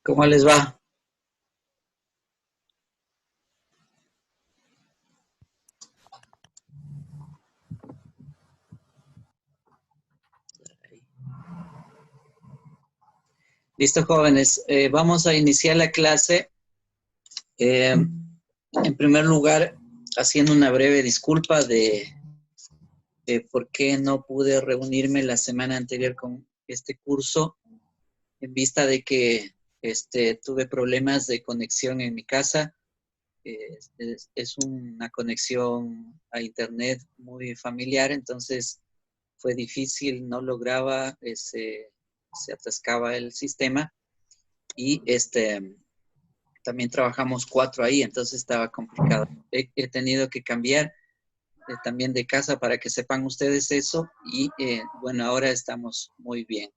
¿Cómo les va? Listo, jóvenes. Vamos a iniciar la clase. En primer lugar, haciendo una breve disculpa de por qué no pude reunirme la semana anterior con este curso, en vista de que tuve problemas de conexión en mi casa. Es una conexión a internet muy familiar, entonces fue difícil, no lograba, se atascaba el sistema y también trabajamos 4 ahí, entonces estaba complicado. He tenido que cambiar también de casa para que sepan ustedes eso y bueno, ahora estamos muy bien.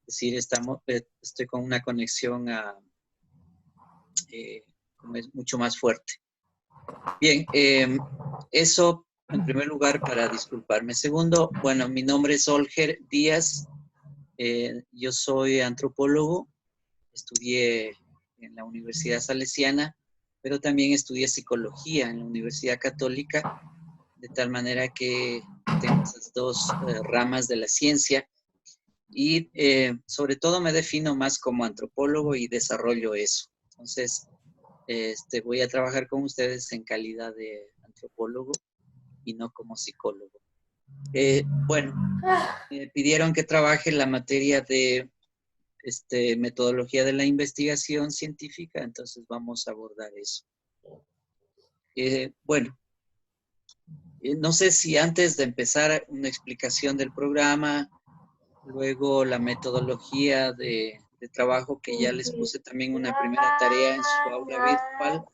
Es decir, estoy con una conexión como es mucho más fuerte. Bien, eso en primer lugar para disculparme. Segundo, bueno, mi nombre es Olger Díaz, yo soy antropólogo, estudié en la Universidad Salesiana, pero también estudié psicología en la Universidad Católica, de tal manera que tengo esas dos ramas de la ciencia y sobre todo me defino más como antropólogo y desarrollo eso. Entonces, voy a trabajar con ustedes en calidad de antropólogo y no como psicólogo. Bueno, me pidieron que trabaje la materia de metodología de la investigación científica, entonces vamos a abordar eso. Bueno, no sé si antes de empezar una explicación del programa, luego la metodología de trabajo que ya les puse también una primera tarea en su aula virtual,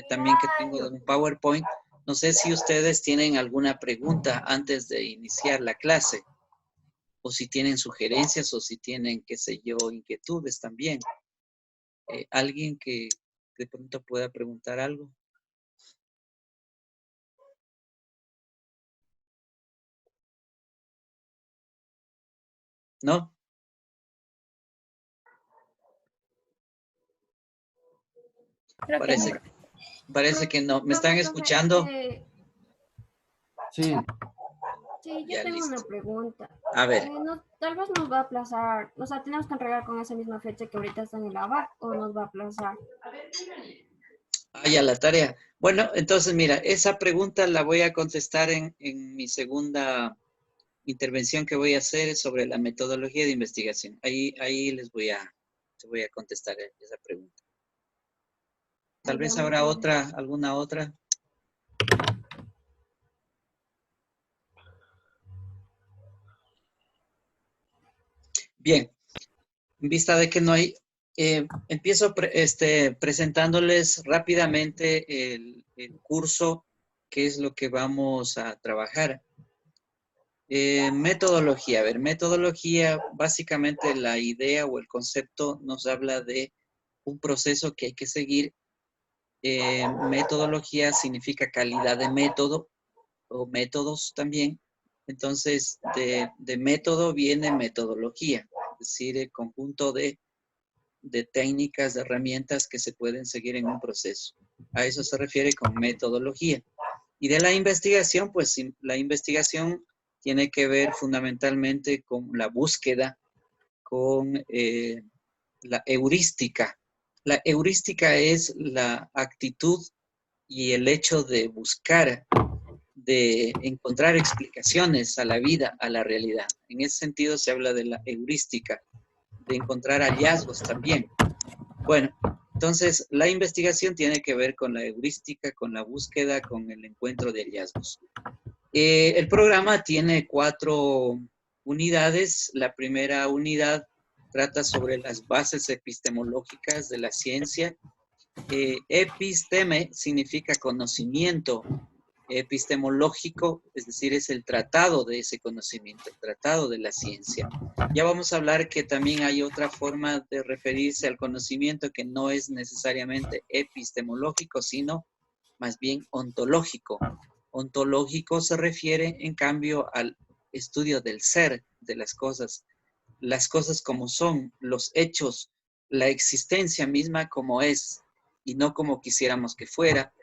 también que tengo de un PowerPoint. No sé si ustedes tienen alguna pregunta antes de iniciar la clase, o si tienen sugerencias, o si tienen, qué sé yo, inquietudes también. ¿Alguien que de pronto pueda preguntar algo? ¿No? Creo que no. Parece que no. ¿Me están escuchando? Sí. Sí, yo Ya, tengo listo. una pregunta. A ver. Tal vez nos va a aplazar, o sea, tenemos que entregar con esa misma fecha que ahorita está en el ABAC, o nos va a aplazar. Ya la tarea. Bueno, entonces mira, esa pregunta la voy a contestar en mi segunda intervención que voy a hacer sobre la metodología de investigación. Ahí les voy a contestar esa pregunta. Tal vez habrá alguna otra. Bien, en vista de que no hay, empiezo presentándoles rápidamente el curso, que es lo que vamos a trabajar. Metodología. A ver, metodología, básicamente la idea o el concepto nos habla de un proceso que hay que seguir. Metodología significa calidad de método o métodos también. Entonces, de método viene metodología, es decir, el conjunto de técnicas, de herramientas que se pueden seguir en un proceso. A eso se refiere con metodología. Y de la investigación, pues la investigación tiene que ver fundamentalmente con la búsqueda, con la heurística. La heurística es la actitud y el hecho de buscar, de encontrar explicaciones a la vida, a la realidad. En ese sentido se habla de la heurística, de encontrar hallazgos también. Bueno, entonces la investigación tiene que ver con la heurística, con la búsqueda, con el encuentro de hallazgos. El programa tiene 4 unidades. La primera unidad trata sobre las bases epistemológicas de la ciencia. Episteme significa conocimiento. Epistemológico, es decir, es el tratado de ese conocimiento, el tratado de la ciencia. Ya vamos a hablar que también hay otra forma de referirse al conocimiento que no es necesariamente epistemológico, sino más bien ontológico. Ontológico se refiere, en cambio, al estudio del ser de las cosas. las cosas como son, los hechos, la existencia misma como es, y no como quisiéramos que fuera,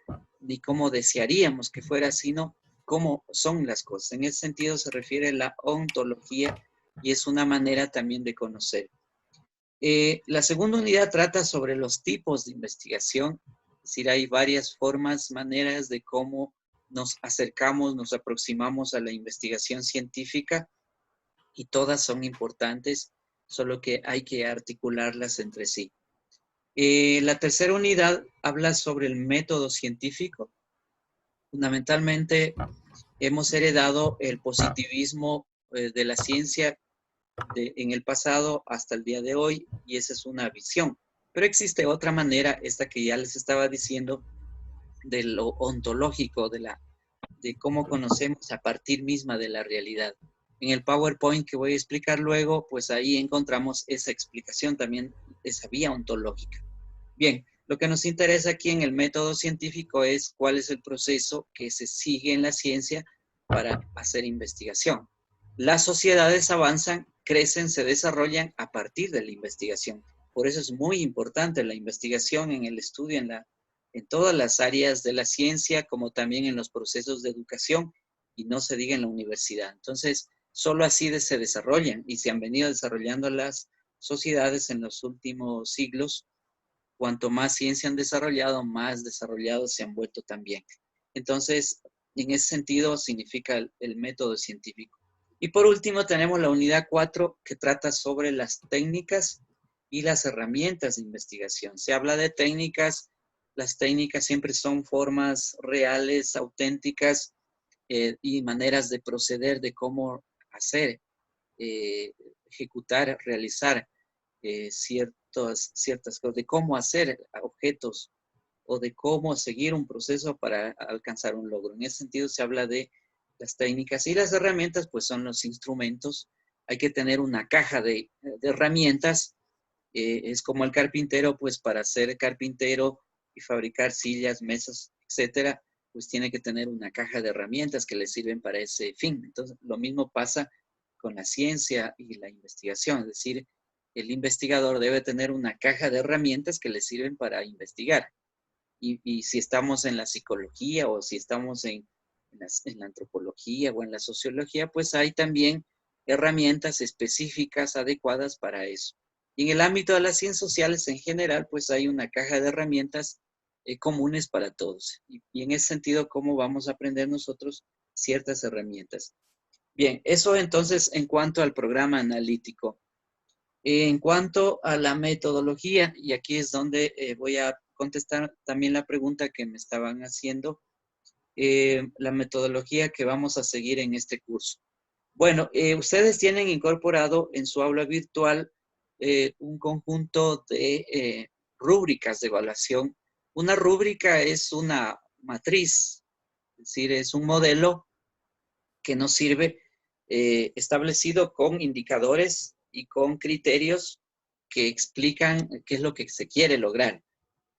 ni como desearíamos que fuera, sino cómo son las cosas. En ese sentido se refiere a la ontología y es una manera también de conocer. La segunda unidad trata sobre los tipos de investigación, es decir, hay varias formas, maneras de cómo nos acercamos, nos aproximamos a la investigación científica y todas son importantes, solo que hay que articularlas entre sí. La tercera unidad habla sobre el método científico. Fundamentalmente hemos heredado el positivismo de la ciencia en el pasado hasta el día de hoy, y esa es una visión. Pero existe otra manera, esta que ya les estaba diciendo, de lo ontológico, de cómo conocemos a partir misma de la realidad. En el PowerPoint que voy a explicar luego, pues ahí encontramos esa explicación también, esa vía ontológica. Bien, lo que nos interesa aquí en el método científico es cuál es el proceso que se sigue en la ciencia para hacer investigación. Las sociedades avanzan, crecen, se desarrollan a partir de la investigación. Por eso es muy importante la investigación en el estudio, en todas las áreas de la ciencia, como también en los procesos de educación, y no se diga en la universidad. Entonces, solo así se desarrollan y se han venido desarrollando las sociedades en los últimos siglos. Cuanto más ciencia han desarrollado, más desarrollados se han vuelto también. Entonces, en ese sentido, significa el método científico. Y por último, tenemos la unidad 4, que trata sobre las técnicas y las herramientas de investigación. Se habla de técnicas, las técnicas siempre son formas reales, auténticas, y maneras de proceder, de cómo hacer, ejecutar, realizar ciertas cosas, de cómo hacer objetos o de cómo seguir un proceso para alcanzar un logro. En ese sentido se habla de las técnicas, y las herramientas pues son los instrumentos. Hay que tener una caja de herramientas. Es como el carpintero, pues para ser carpintero y fabricar sillas, mesas, etcétera, pues tiene que tener una caja de herramientas que le sirven para ese fin. Entonces, lo mismo pasa con la ciencia y la investigación, es decir, el investigador debe tener una caja de herramientas que le sirven para investigar. Y si estamos en la psicología o si estamos en la antropología o en la sociología, pues hay también herramientas específicas adecuadas para eso. Y en el ámbito de las ciencias sociales en general, pues hay una caja de herramientas comunes para todos. Y en ese sentido, ¿cómo vamos a aprender nosotros ciertas herramientas? Bien, eso entonces en cuanto al programa analítico. En cuanto a la metodología, y aquí es donde voy a contestar también la pregunta que me estaban haciendo, la metodología que vamos a seguir en este curso. Bueno, ustedes tienen incorporado en su aula virtual un conjunto de rúbricas de evaluación. Una rúbrica es una matriz, es decir, es un modelo que nos sirve establecido con indicadores y con criterios que explican qué es lo que se quiere lograr.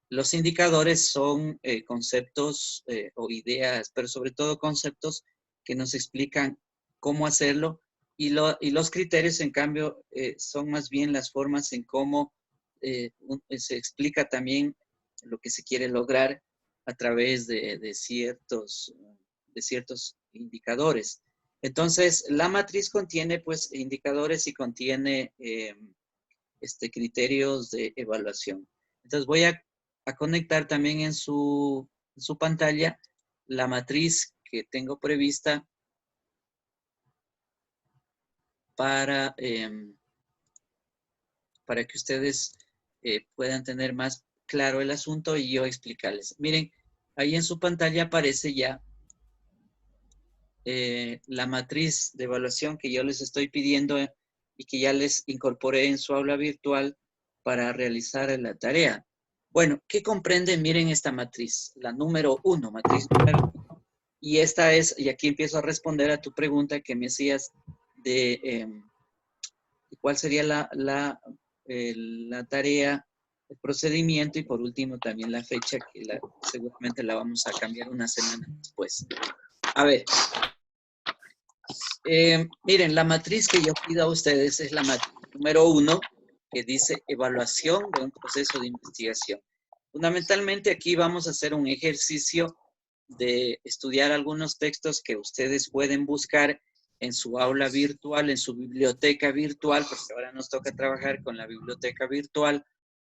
Los indicadores son conceptos o ideas, pero sobre todo conceptos que nos explican cómo hacerlo, y los criterios, en cambio, son más bien las formas en cómo se explica también lo que se quiere lograr a través de ciertos indicadores. Entonces, la matriz contiene pues indicadores y contiene criterios de evaluación. Entonces voy a conectar también en su pantalla la matriz que tengo prevista para que ustedes puedan tener más claro el asunto y yo explicarles. Miren, ahí en su pantalla aparece ya la matriz de evaluación que yo les estoy pidiendo y que ya les incorporé en su aula virtual para realizar la tarea. Bueno, ¿qué comprende? Miren esta matriz, la número 1, matriz número 1. Y esta es, y aquí empiezo a responder a tu pregunta que me hacías de cuál sería la tarea, el procedimiento, y por último también la fecha, que seguramente la vamos a cambiar una semana después. A ver, miren, la matriz que yo pido a ustedes es la matriz número 1, que dice evaluación de un proceso de investigación. Fundamentalmente aquí vamos a hacer un ejercicio de estudiar algunos textos que ustedes pueden buscar en su aula virtual, en su biblioteca virtual, porque ahora nos toca trabajar con la biblioteca virtual.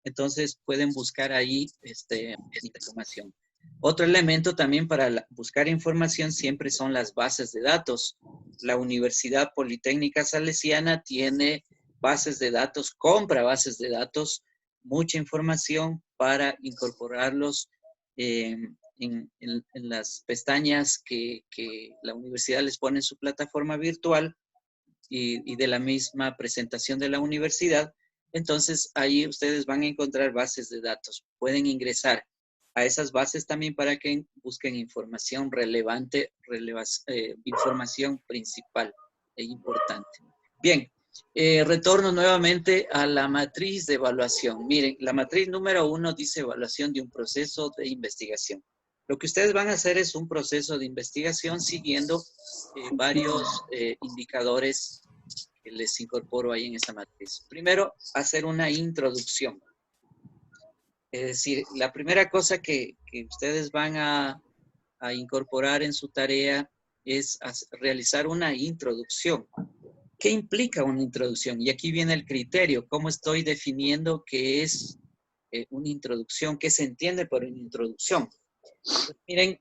Entonces pueden buscar ahí esta información. Otro elemento también para buscar información siempre son las bases de datos. La Universidad Politécnica Salesiana tiene bases de datos, compra bases de datos, mucha información para incorporarlos en las pestañas que la universidad les pone en su plataforma virtual y de la misma presentación de la universidad. Entonces, ahí ustedes van a encontrar bases de datos. Pueden ingresar a esas bases también para que busquen información relevante, información principal e importante. Bien, retorno nuevamente a la matriz de evaluación. Miren, la matriz número 1 dice evaluación de un proceso de investigación. Lo que ustedes van a hacer es un proceso de investigación siguiendo varios indicadores que les incorporo ahí en esa matriz. Primero, hacer una introducción. Es decir, la primera cosa que ustedes van a incorporar en su tarea es realizar una introducción. ¿Qué implica una introducción? Y aquí viene el criterio, cómo estoy definiendo qué es una introducción, qué se entiende por una introducción. Pues miren,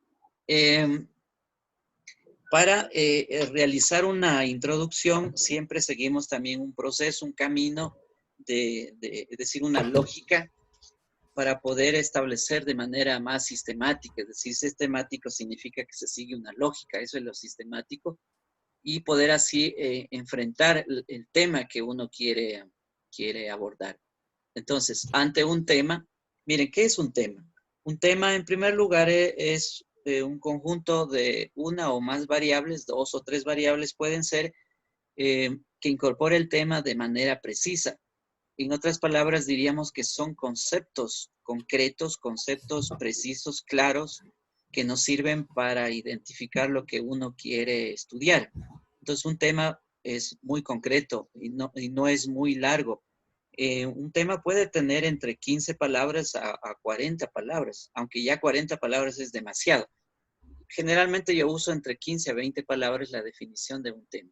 para realizar una introducción siempre seguimos también un proceso, un camino es decir, una lógica para poder establecer de manera más sistemática. Es decir, sistemático significa que se sigue una lógica, eso es lo sistemático, y poder así enfrentar el tema que uno quiere abordar. Entonces, ante un tema, miren, ¿qué es un tema? Un tema, en primer lugar, es un conjunto de una o más variables, 2 o 3 variables pueden ser, que incorpore el tema de manera precisa. En otras palabras, diríamos que son conceptos concretos, conceptos precisos, claros, que nos sirven para identificar lo que uno quiere estudiar. Entonces, un tema es muy concreto y no es muy largo. Un tema puede tener entre 15 palabras a 40 palabras, aunque ya 40 palabras es demasiado. Generalmente yo uso entre 15 a 20 palabras la definición de un tema.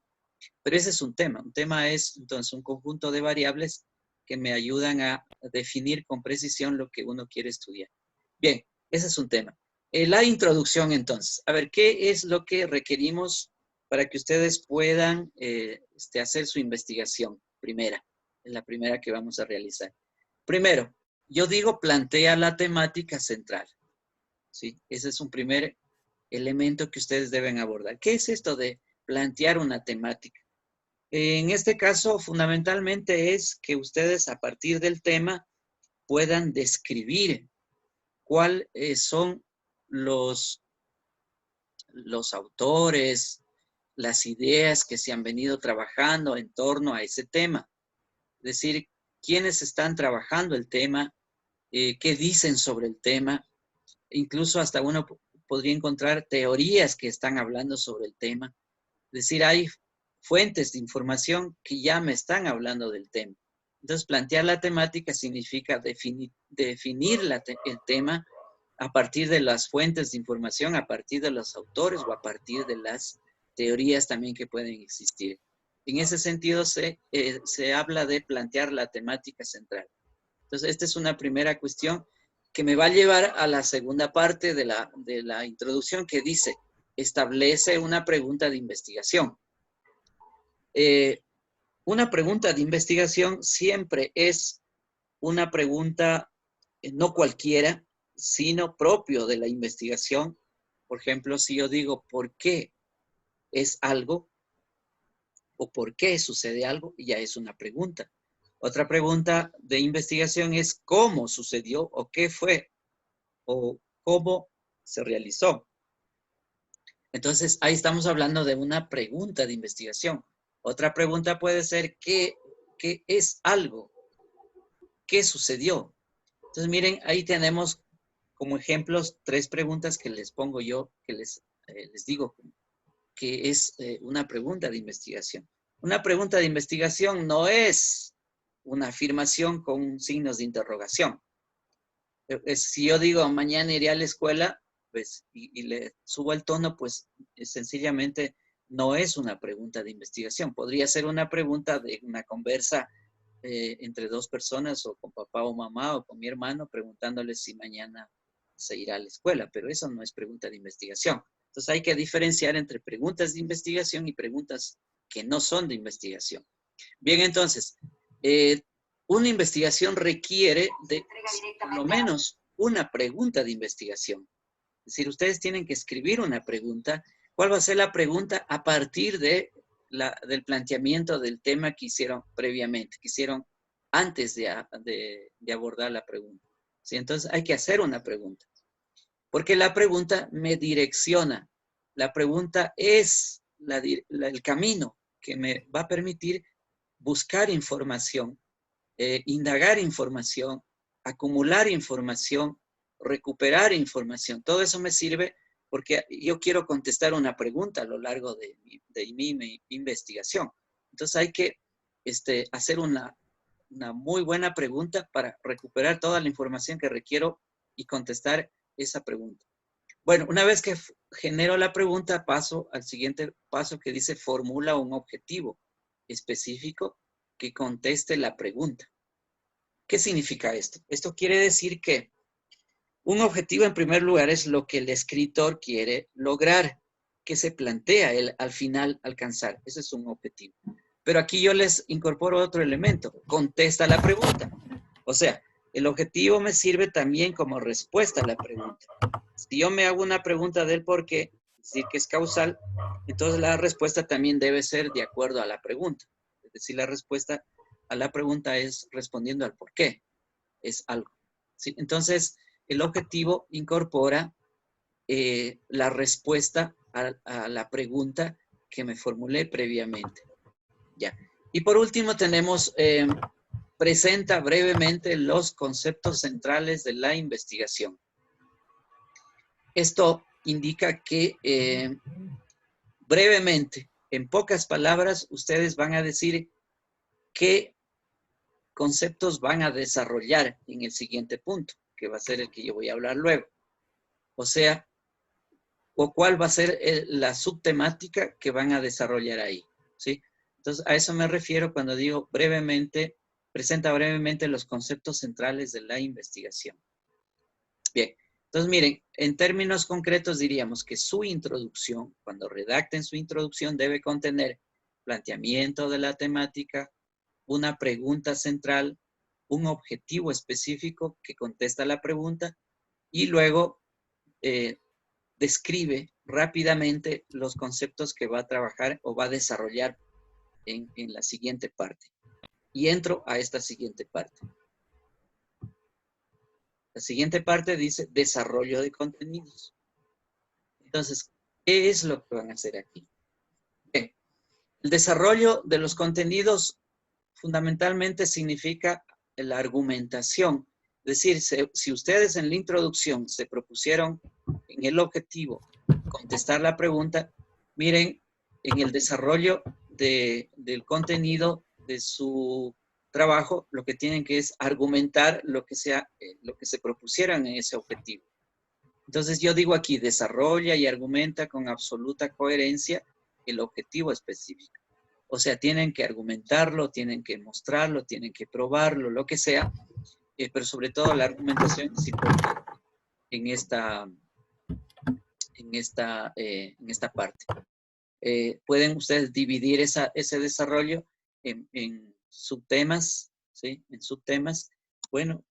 Pero ese es un tema. Un tema es entonces un conjunto de variables que me ayudan a definir con precisión lo que uno quiere estudiar. Bien, ese es un tema. La introducción entonces. A ver, ¿qué es lo que requerimos para que ustedes puedan hacer su investigación primera? Es la primera que vamos a realizar. Primero, yo digo plantea la temática central. ¿Sí? Ese es un primer elemento que ustedes deben abordar. ¿Qué es esto de plantear una temática? En este caso, fundamentalmente es que ustedes a partir del tema puedan describir cuáles son los autores, las ideas que se han venido trabajando en torno a ese tema. Es decir, quiénes están trabajando el tema, qué dicen sobre el tema. Incluso hasta uno podría encontrar teorías que están hablando sobre el tema. Es decir, hay fuentes de información que ya me están hablando del tema. Entonces, plantear la temática significa definir el tema a partir de las fuentes de información, a partir de los autores o a partir de las teorías también que pueden existir. En ese sentido, se habla de plantear la temática central. Entonces, esta es una primera cuestión que me va a llevar a la segunda parte de la introducción que dice, establece una pregunta de investigación. Una pregunta de investigación siempre es una pregunta no cualquiera, sino propio de la investigación. Por ejemplo, si yo digo, ¿por qué es algo? O ¿por qué sucede algo? Ya es una pregunta. Otra pregunta de investigación es ¿cómo sucedió? ¿O qué fue? ¿O cómo se realizó? Entonces, ahí estamos hablando de una pregunta de investigación. Otra pregunta puede ser, ¿qué es algo? ¿Qué sucedió? Entonces, miren, ahí tenemos como ejemplos 3 preguntas que les pongo yo, que les digo que es una pregunta de investigación. Una pregunta de investigación no es una afirmación con signos de interrogación. Si yo digo mañana iré a la escuela, pues, y le subo el tono, pues sencillamente no es una pregunta de investigación. Podría ser una pregunta de una conversa entre dos personas, o con papá o mamá, o con mi hermano, preguntándoles si mañana se irá a la escuela, pero eso no es pregunta de investigación. Entonces hay que diferenciar entre preguntas de investigación y preguntas que no son de investigación. Bien, entonces, una investigación requiere de por lo menos una pregunta de investigación. Es decir, ustedes tienen que escribir una pregunta. ¿Cuál va a ser la pregunta a partir del planteamiento del tema que hicieron previamente, que hicieron antes de abordar la pregunta? ¿Sí? Entonces hay que hacer una pregunta, porque la pregunta me direcciona. La pregunta es el camino que me va a permitir buscar información, indagar información, acumular información, recuperar información. Todo eso me sirve porque yo quiero contestar una pregunta a lo largo de mi investigación. Entonces hay que hacer una muy buena pregunta para recuperar toda la información que requiero y contestar esa pregunta. Bueno, una vez que genero la pregunta, paso al siguiente paso que dice formula un objetivo específico que conteste la pregunta. ¿Qué significa esto? Esto quiere decir que un objetivo, en primer lugar, es lo que el escritor quiere lograr, que se plantea él al final alcanzar. Ese es un objetivo. Pero aquí yo les incorporo otro elemento. Contesta la pregunta. O sea, el objetivo me sirve también como respuesta a la pregunta. Si yo me hago una pregunta del por qué, es decir, que es causal, entonces la respuesta también debe ser de acuerdo a la pregunta. Es decir, la respuesta a la pregunta es respondiendo al por qué. Es algo. ¿Sí? Entonces, el objetivo incorpora la respuesta a la pregunta que me formulé previamente. Ya. Y por último tenemos, presenta brevemente los conceptos centrales de la investigación. Esto indica que brevemente, en pocas palabras, ustedes van a decir qué conceptos van a desarrollar en el siguiente punto, que va a ser el que yo voy a hablar luego. O sea, o cuál va a ser la subtemática que van a desarrollar ahí, ¿sí? Entonces, a eso me refiero cuando digo brevemente, presenta brevemente los conceptos centrales de la investigación. Bien, entonces miren, en términos concretos diríamos que su introducción, cuando redacten su introducción, debe contener planteamiento de la temática, una pregunta central, un objetivo específico que contesta la pregunta y luego describe rápidamente los conceptos que va a trabajar o va a desarrollar en la siguiente parte. Y entro a esta siguiente parte. La siguiente parte dice desarrollo de contenidos. Entonces, ¿qué es lo que van a hacer aquí? Bien, el desarrollo de los contenidos fundamentalmente significa la argumentación. Es decir, si ustedes en la introducción se propusieron en el objetivo contestar la pregunta, miren, en el desarrollo del contenido de su trabajo, lo que tienen que es argumentar lo que se propusieran en ese objetivo. Entonces yo digo aquí, desarrolla y argumenta con absoluta coherencia el objetivo específico. O sea, tienen que argumentarlo, tienen que mostrarlo, tienen que probarlo, lo que sea, pero sobre todo la argumentación es importante en esta parte. Pueden ustedes dividir ese desarrollo en subtemas, ¿sí? En subtemas, bueno,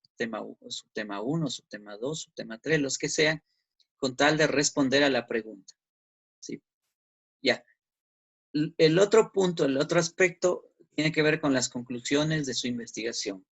subtema 1, subtema 2, subtema 3, los que sean, con tal de responder a la pregunta, ¿sí? Ya. El otro punto, el otro aspecto tiene que ver con las conclusiones de su investigación.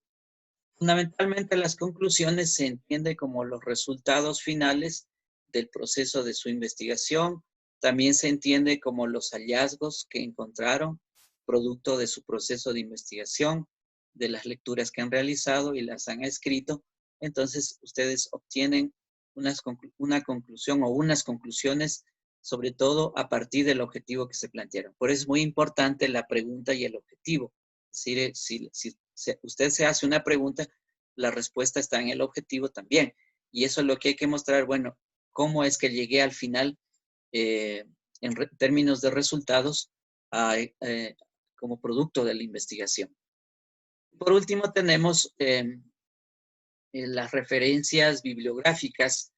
Fundamentalmente las conclusiones se entienden como los resultados finales del proceso de su investigación. También se entiende como los hallazgos que encontraron producto de su proceso de investigación, de las lecturas que han realizado y las han escrito. Entonces ustedes obtienen una conclusión o unas conclusiones sobre todo a partir del objetivo que se plantearon. Por eso es muy importante la pregunta y el objetivo. Es decir, usted se hace una pregunta, la respuesta está en el objetivo también. Y eso es lo que hay que mostrar, bueno, cómo es que llegué al final, en términos de resultados, como producto de la investigación. Por último, tenemos las referencias bibliográficas.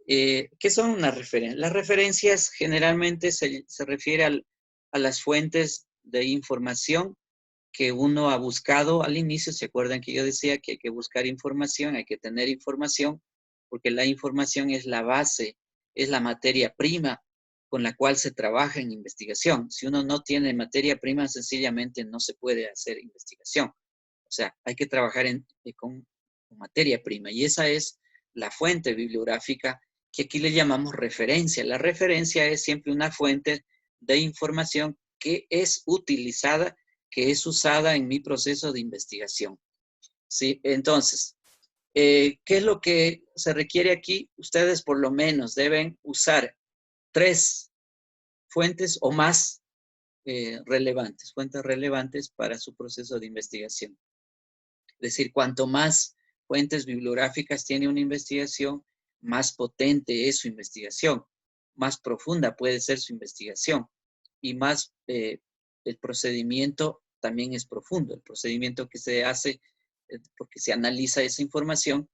¿Qué son unas referencias? Las referencias generalmente se refiere a las fuentes de información que uno ha buscado al inicio. ¿Se acuerdan que yo decía que hay que buscar información, hay que tener información, porque la información es la base, es la materia prima con la cual se trabaja en investigación? Si uno no tiene materia prima, sencillamente no se puede hacer investigación. O sea, hay que trabajar con materia prima, y esa es la fuente bibliográfica que aquí le llamamos referencia. La referencia es siempre una fuente de información que es utilizada, que es usada en mi proceso de investigación. ¿Sí? Entonces, ¿qué es lo que se requiere aquí? Ustedes por lo menos deben usar 3 fuentes o más fuentes relevantes para su proceso de investigación. Es decir, cuanto más fuentes bibliográficas tiene una investigación, más potente es su investigación, más profunda puede ser su investigación, y más el procedimiento también es profundo. El procedimiento que se hace, porque se analiza esa información,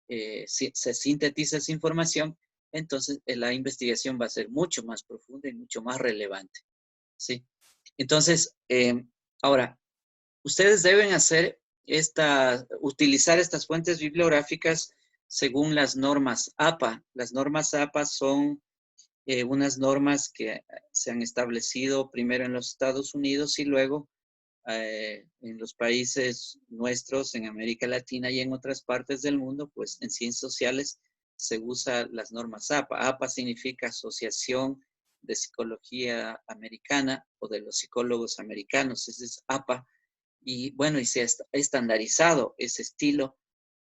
se sintetiza esa información, entonces la investigación va a ser mucho más profunda y mucho más relevante. ¿Sí? Entonces, ahora, ustedes deben utilizar estas fuentes bibliográficas según las normas APA. Las normas APA son unas normas que se han establecido primero en los Estados Unidos y luego en los países nuestros, en América Latina y en otras partes del mundo, pues en ciencias sociales se usa las normas APA. APA significa Asociación de Psicología Americana o de los Psicólogos Americanos. Ese es APA. Y bueno, y se ha estandarizado ese estilo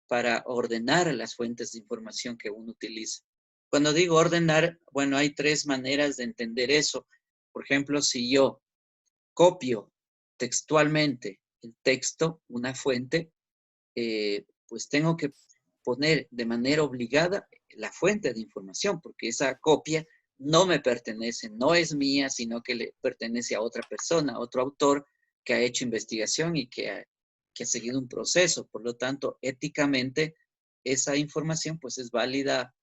para ordenar las fuentes de información que uno utiliza. Cuando digo ordenar, bueno, hay 3 maneras de entender eso. Por ejemplo, si yo copio textualmente el texto, una fuente, pues tengo que poner de manera obligada la fuente de información, porque esa copia no me pertenece, no es mía, sino que le pertenece a otra persona, a otro autor que ha hecho investigación y que ha seguido un proceso. Por lo tanto, éticamente, esa información pues es válida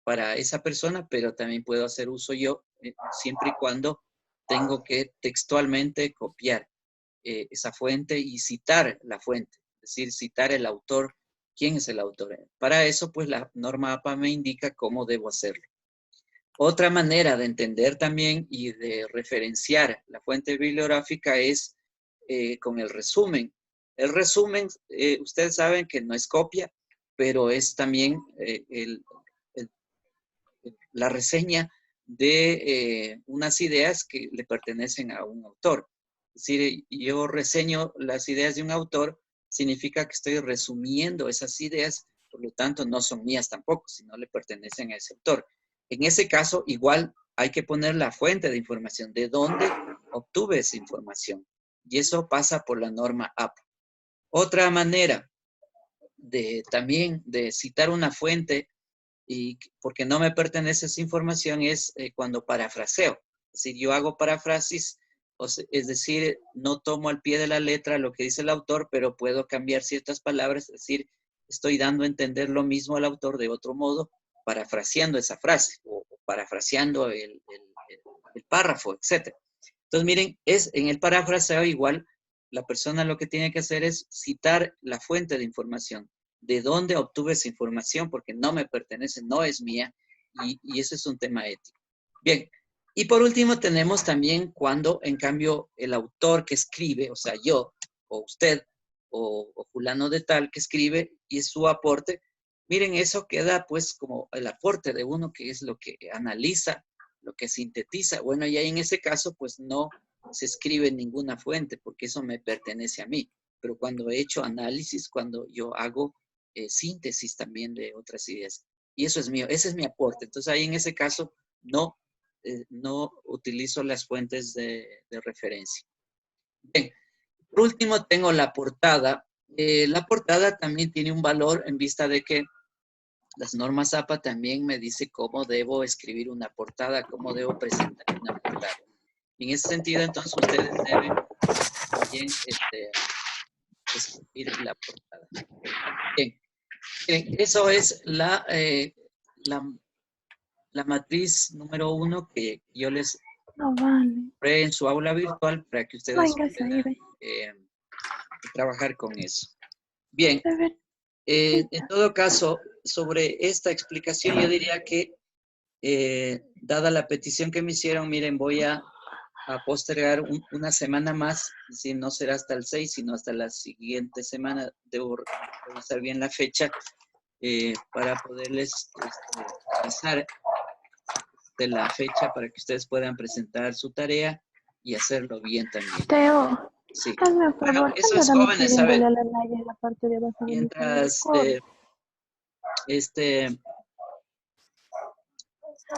para esa persona, pero también puedo hacer uso yo, siempre y cuando tengo que textualmente copiar esa fuente y citar la fuente, es decir, citar el autor, quién es el autor. Para eso, pues la norma APA me indica cómo debo hacerlo. Otra manera de entender también y de referenciar la fuente bibliográfica es con el resumen. El resumen, ustedes saben que no es copia, pero es también la reseña de unas ideas que le pertenecen a un autor. Es decir, yo reseño las ideas de un autor, significa que estoy resumiendo esas ideas, por lo tanto no son mías tampoco, sino le pertenecen a ese autor. En ese caso, igual hay que poner la fuente de información, de dónde obtuve esa información. Y eso pasa por la norma APA. Otra manera también de citar una fuente y porque no me pertenece esa información es cuando parafraseo. Es decir, yo hago paráfrasis, es decir, no tomo al pie de la letra lo que dice el autor, pero puedo cambiar ciertas palabras, es decir, estoy dando a entender lo mismo al autor de otro modo, parafraseando esa frase o parafraseando el párrafo, etc. Entonces, miren, en el parafraseo igual, la persona lo que tiene que hacer es citar la fuente de información, de dónde obtuve esa información, porque no me pertenece, no es mía, y eso es un tema ético. Bien, y por último tenemos también cuando, en cambio, el autor que escribe, o sea, yo, o usted, o fulano de tal que escribe, y es su aporte, miren, eso queda pues como el aporte de uno, que es lo que analiza, lo que sintetiza. Bueno, y ahí en ese caso, pues no se escribe ninguna fuente, porque eso me pertenece a mí. Pero cuando he hecho análisis, cuando yo hago síntesis también de otras ideas, y eso es mío, ese es mi aporte. Entonces ahí en ese caso no utilizo las fuentes de referencia. Bien, por último tengo la portada. La portada también tiene un valor en vista de que las normas APA también me dice cómo debo escribir una portada, cómo debo presentar una portada. En ese sentido, entonces, ustedes deben también escribir la portada. Bien, eso es la matriz número 1 que yo les No vale. pondré en su aula virtual para que ustedes Venga, puedan trabajar con eso. Bien, A ver, en todo caso, sobre esta explicación, yo diría que, dada la petición que me hicieron, miren, voy a postergar una semana más, si no será hasta el 6, sino hasta la siguiente semana, debo revisar bien la fecha, para poderles avisar de la fecha para que ustedes puedan presentar su tarea y hacerlo bien también. Teo, Sí. hazme un Bueno, favor. eso es Ayúdame jóvenes, a ver. escribiéndole a la Naya en la parte de abajo de mi Mientras,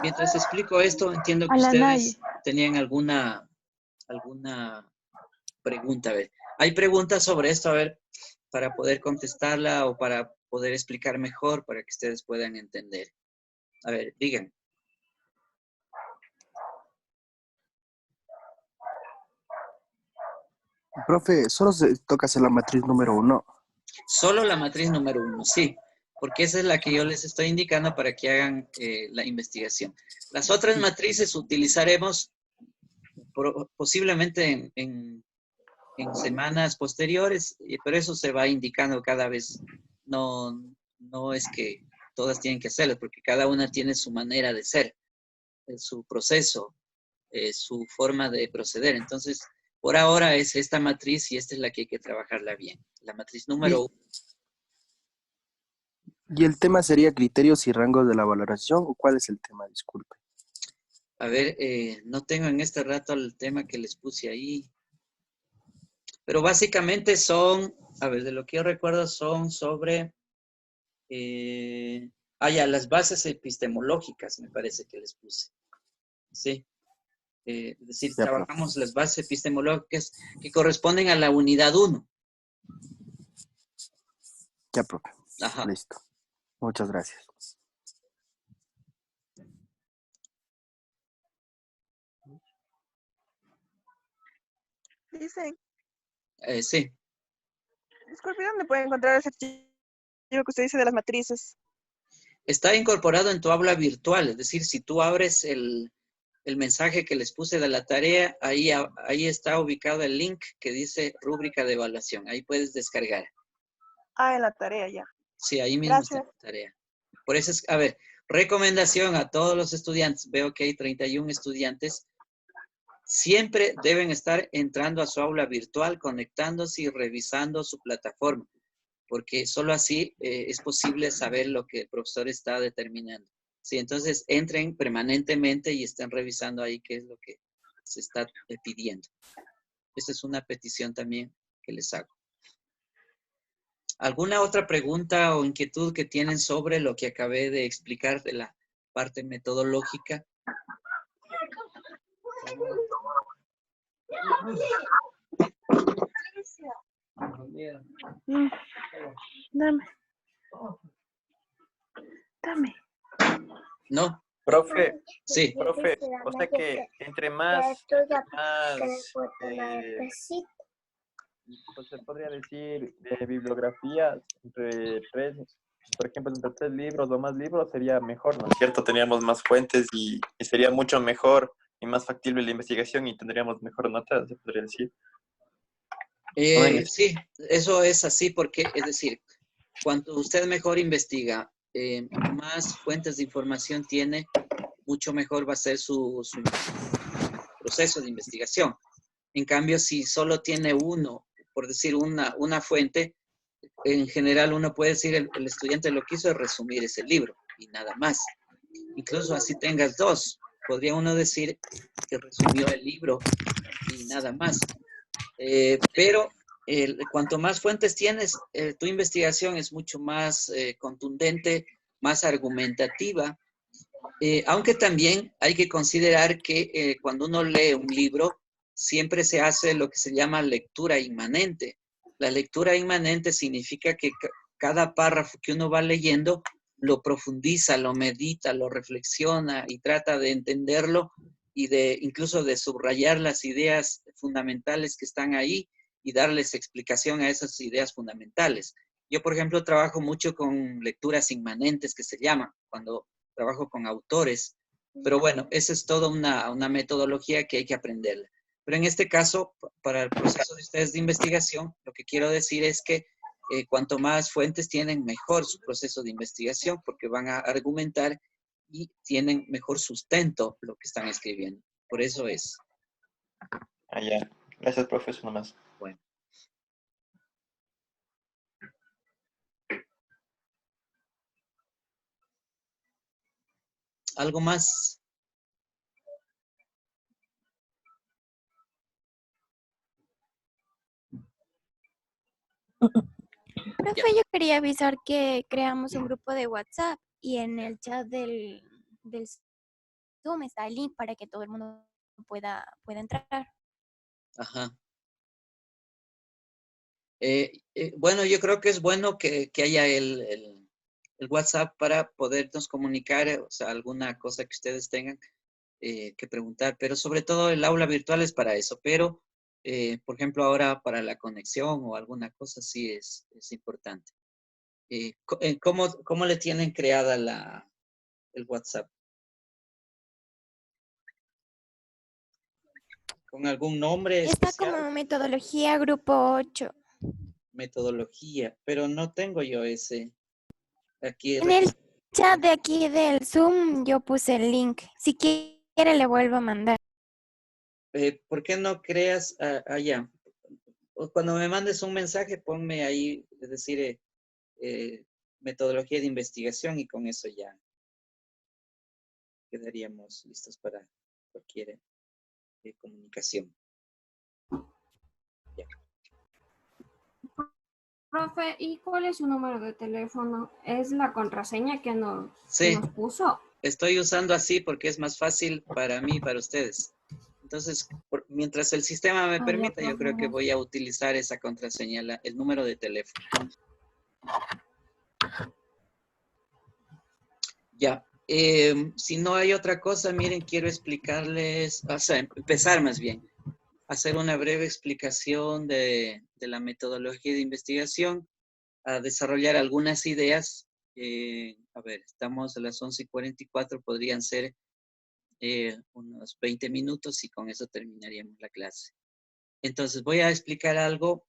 mientras explico esto, entiendo que a la ustedes Naya. tenían alguna pregunta. A ver, ¿hay preguntas sobre esto? A ver, para poder contestarla o para poder explicar mejor, para que ustedes puedan entender. A ver, digan. Profe, solo se toca hacer la matriz número 1. Solo la matriz número 1, sí, porque esa es la que yo les estoy indicando para que hagan la investigación. Las otras matrices utilizaremos posiblemente en semanas posteriores, pero eso se va indicando cada vez. No es que todas tienen que hacerlo, porque cada una tiene su manera de ser, su proceso, su forma de proceder. Entonces, por ahora es esta matriz y esta es la que hay que trabajarla bien. La matriz número 1. ¿Y el tema sería criterios y rangos de la valoración? ¿O cuál es el tema? Disculpe. A ver, no tengo en este rato el tema que les puse ahí. Pero básicamente son, a ver, de lo que yo recuerdo son sobre, las bases epistemológicas, me parece que les puse. Sí. Es decir, Ya, trabajamos las bases epistemológicas que corresponden a la unidad 1. Ya, profe. Ajá. Listo. Muchas gracias. Dicen, Sí. disculpe, ¿dónde puede encontrar ese archivo que usted dice de las matrices? Está incorporado en tu aula virtual, es decir, si tú abres el mensaje que les puse de la tarea, ahí está ubicado el link que dice rúbrica de evaluación. Ahí puedes descargar. Ah, en la tarea ya. Sí, ahí mismo está Gracias. la tarea. Por eso es, a ver, recomendación a todos los estudiantes. Veo que hay 31 estudiantes. Siempre deben estar entrando a su aula virtual, conectándose y revisando su plataforma, porque solo así es posible saber lo que el profesor está determinando. Sí, entonces entren permanentemente y estén revisando ahí qué es lo que se está pidiendo. Esa es una petición también que les hago. ¿Alguna otra pregunta o inquietud que tienen sobre lo que acabé de explicar de la parte metodológica? Dame. Dame. ¿No? Profe, Sí. profe, o sea que entre más pues se podría decir, de bibliografía, entre tres, por ejemplo, entre 3 libros o más libros sería mejor, ¿no es cierto? Teníamos más fuentes y sería mucho mejor y más factible la investigación y tendríamos mejor nota, se podría decir. Sí, eso es así porque, es decir, cuanto usted mejor investiga, más fuentes de información tiene, mucho mejor va a ser su proceso de investigación. En cambio, si solo tiene uno, por decir una fuente, en general uno puede decir, el estudiante lo que hizo es resumir ese libro y nada más. Incluso así tengas 2, podría uno decir que resumió el libro y nada más. Pero cuanto más fuentes tienes, tu investigación es mucho más contundente, más argumentativa, aunque también hay que considerar que cuando uno lee un libro, siempre se hace lo que se llama lectura inmanente. La lectura inmanente significa que cada párrafo que uno va leyendo lo profundiza, lo medita, lo reflexiona y trata de entenderlo y de incluso de subrayar las ideas fundamentales que están ahí y darles explicación a esas ideas fundamentales. Yo, por ejemplo, trabajo mucho con lecturas inmanentes, que se llama, cuando trabajo con autores. Pero bueno, esa es toda una metodología que hay que aprenderla. Pero en este caso, para el proceso de ustedes de investigación, lo que quiero decir es que cuanto más fuentes tienen, mejor su proceso de investigación, porque van a argumentar y tienen mejor sustento lo que están escribiendo. Por eso es. Ah, ya. Gracias, profesor, nomás. Bueno. ¿Algo más? Profe, yo quería avisar que creamos un grupo de WhatsApp y en el chat del Zoom está el link para que todo el mundo pueda entrar. Ajá. Bueno, yo creo que es bueno que haya el WhatsApp para podernos comunicar, o sea, alguna cosa que ustedes tengan que preguntar, pero sobre todo el aula virtual es para eso, pero por ejemplo ahora para la conexión o alguna cosa sí es importante. ¿Cómo le tienen creada el WhatsApp? ¿Con algún nombre Está especial? como metodología grupo 8. Metodología, pero no tengo yo ese aquí. En el chat de aquí del Zoom yo puse el link. Si quiere le vuelvo a mandar. ¿Por qué no creas allá? Cuando me mandes un mensaje, ponme ahí, es decir, metodología de investigación y con eso ya quedaríamos listos para cualquier comunicación. Ya. Profe, ¿y cuál es su número de teléfono? ¿Es la contraseña que nos Sí, puso? estoy usando así porque es más fácil para mí y para ustedes. Entonces, mientras el sistema me Ya, permita, yo profe, creo que voy gracias. a utilizar esa contraseña, el número de teléfono. Ya. Si no hay otra cosa, miren, quiero explicarles, o sea, empezar más bien, hacer una breve explicación de la metodología de investigación, a desarrollar algunas ideas. A ver, estamos a las 11:44, podrían ser unos 20 minutos y con eso terminaríamos la clase. Entonces voy a explicar algo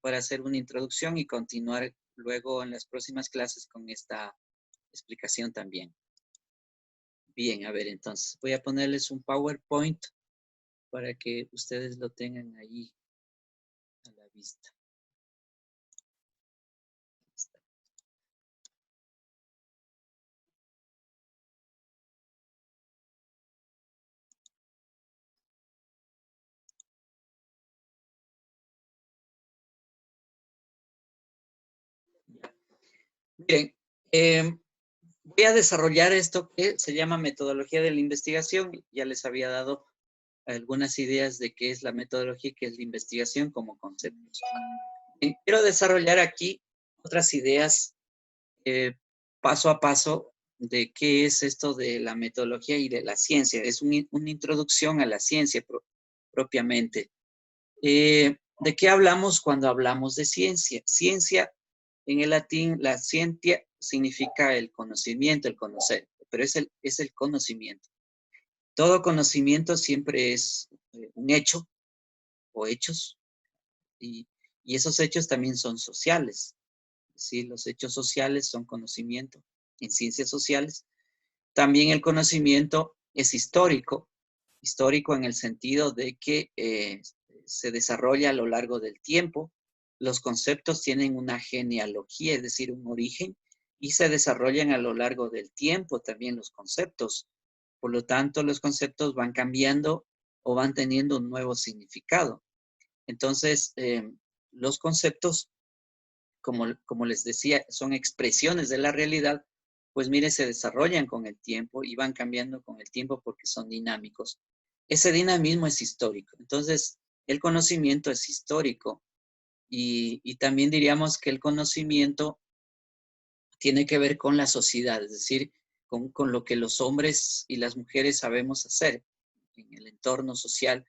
para hacer una introducción y continuar luego en las próximas clases con esta explicación también. Bien, a ver, entonces voy a ponerles un PowerPoint para que ustedes lo tengan ahí a la vista. Miren, voy a desarrollar esto que se llama metodología de la investigación. Ya les había dado algunas ideas de qué es la metodología y qué es la investigación como conceptos. Quiero desarrollar aquí otras ideas paso a paso de qué es esto de la metodología y de la ciencia. Es una introducción a la ciencia propiamente. ¿De qué hablamos cuando hablamos de ciencia? Ciencia, en el latín, la scientia significa el conocimiento, el conocer, pero es el conocimiento. Todo conocimiento siempre es un hecho o hechos, y esos hechos también son sociales. ¿Sí? Los hechos sociales son conocimiento en ciencias sociales. También el conocimiento es histórico en el sentido de que se desarrolla a lo largo del tiempo. Los conceptos tienen una genealogía, es decir, un origen, y se desarrollan a lo largo del tiempo también los conceptos. Por lo tanto, los conceptos van cambiando o van teniendo un nuevo significado. Entonces, los conceptos, como les decía, son expresiones de la realidad, pues mire, se desarrollan con el tiempo y van cambiando con el tiempo porque son dinámicos. Ese dinamismo es histórico. Entonces, el conocimiento es histórico Y también diríamos que el conocimiento tiene que ver con la sociedad, es decir, con lo que los hombres y las mujeres sabemos hacer en el entorno social,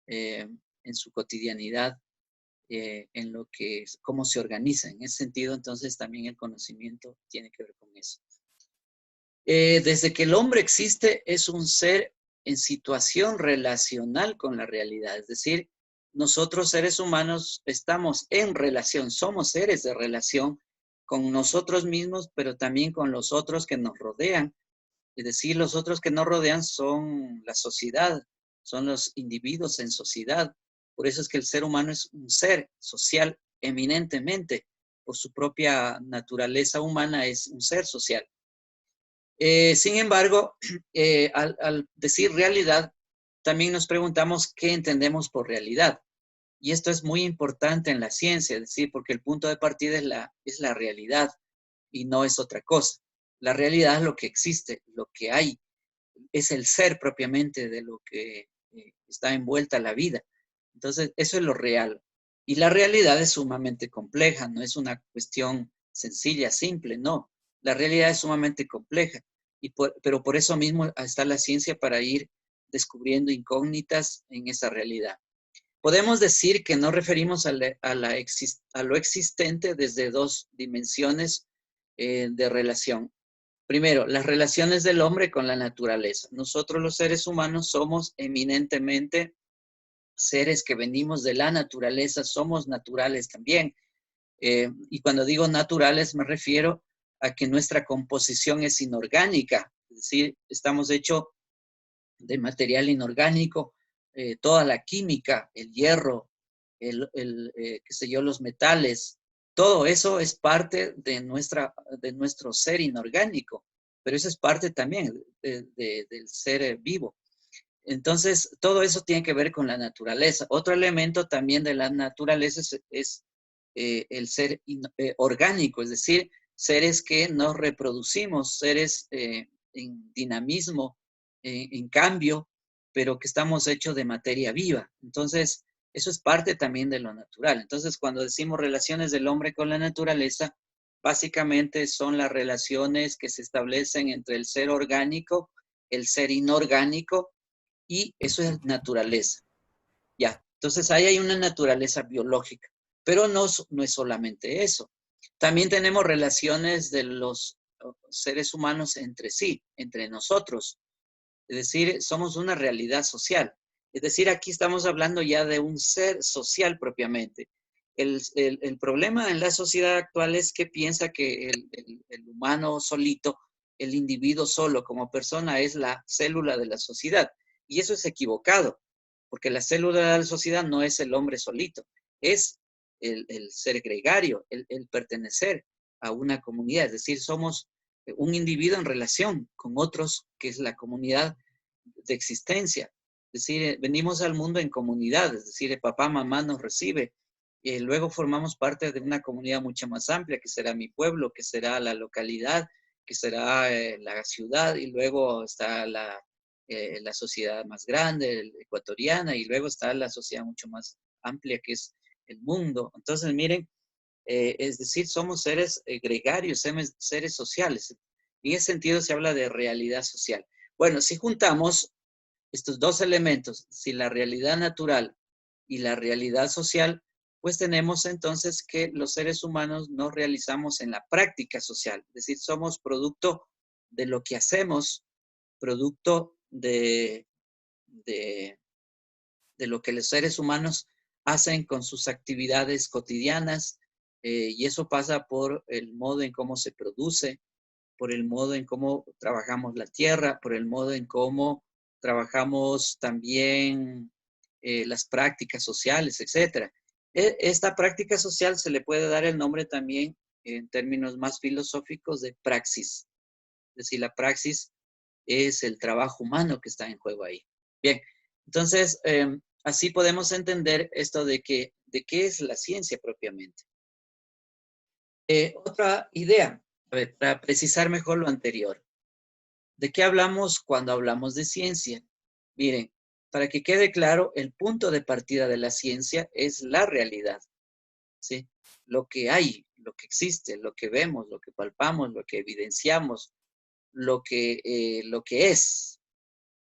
en su cotidianidad, en lo que cómo se organiza. En ese sentido, entonces, también el conocimiento tiene que ver con eso. Desde que el hombre existe, es un ser en situación relacional con la realidad. Es decir, nosotros seres humanos estamos en relación, somos seres de relación con nosotros mismos, pero también con los otros que nos rodean. Es decir, los otros que nos rodean son la sociedad, son los individuos en sociedad. Por eso es que el ser humano es un ser social eminentemente. Por su propia naturaleza humana es un ser social. Sin embargo, al decir realidad, también nos preguntamos qué entendemos por realidad. Y esto es muy importante en la ciencia, es decir, porque el punto de partida es la realidad y no es otra cosa. La realidad es lo que existe, lo que hay, es el ser propiamente de lo que está envuelta la vida. Entonces, eso es lo real. Y la realidad es sumamente compleja, no es una cuestión sencilla, simple, no. La realidad es sumamente compleja, pero por eso mismo está la ciencia para ir descubriendo incógnitas en esa realidad. Podemos decir que nos referimos a lo existente desde dos dimensiones de relación. Primero, las relaciones del hombre con la naturaleza. Nosotros los seres humanos somos eminentemente seres que venimos de la naturaleza, somos naturales también. Y cuando digo naturales me refiero a que nuestra composición es inorgánica, es decir, estamos hechos de material inorgánico, toda la química, el hierro, qué sé yo, los metales, todo eso es parte de nuestro ser inorgánico, pero eso es parte también del ser vivo. Entonces, todo eso tiene que ver con la naturaleza. Otro elemento también de la naturaleza es el ser orgánico, es decir, seres que nos reproducimos, seres en dinamismo, en cambio, pero que estamos hechos de materia viva. Entonces, eso es parte también de lo natural. Entonces, cuando decimos relaciones del hombre con la naturaleza, básicamente son las relaciones que se establecen entre el ser orgánico, el ser inorgánico, y eso es naturaleza. Ya, entonces ahí hay una naturaleza biológica, pero no es solamente eso. También tenemos relaciones de los seres humanos entre sí, entre nosotros. Es decir, somos una realidad social. Es decir, aquí estamos hablando ya de un ser social propiamente. El problema en la sociedad actual es que piensa que el humano solito, el individuo solo como persona es la célula de la sociedad. Y eso es equivocado, porque la célula de la sociedad no es el hombre solito, es el ser gregario, el pertenecer a una comunidad. Es decir, somos un individuo en relación con otros, que es la comunidad de existencia. Es decir, venimos al mundo en comunidad, es decir, el papá, mamá nos recibe, y luego formamos parte de una comunidad mucho más amplia, que será mi pueblo, que será la localidad, que será la ciudad, y luego está la sociedad más grande, ecuatoriana, y luego está la sociedad mucho más amplia, que es el mundo. Entonces, miren, es decir, somos seres gregarios, seres sociales. En ese sentido se habla de realidad social. Bueno, si juntamos estos dos elementos, si la realidad natural y la realidad social, pues tenemos entonces que los seres humanos nos realizamos en la práctica social, es decir, somos producto de lo que hacemos, producto de lo que los seres humanos hacen con sus actividades cotidianas, y eso pasa por el modo en cómo se produce, por el modo en cómo trabajamos la tierra, por el modo en cómo trabajamos también las prácticas sociales, etc. Esta práctica social se le puede dar el nombre también, en términos más filosóficos, de praxis. Es decir, la praxis es el trabajo humano que está en juego ahí. Bien, entonces, así podemos entender esto de qué es la ciencia propiamente. Otra idea, a ver, para precisar mejor lo anterior. ¿De qué hablamos cuando hablamos de ciencia? Miren, para que quede claro, el punto de partida de la ciencia es la realidad. ¿sí? Lo que hay, lo que existe, lo que vemos, lo que palpamos, lo que evidenciamos, lo que es.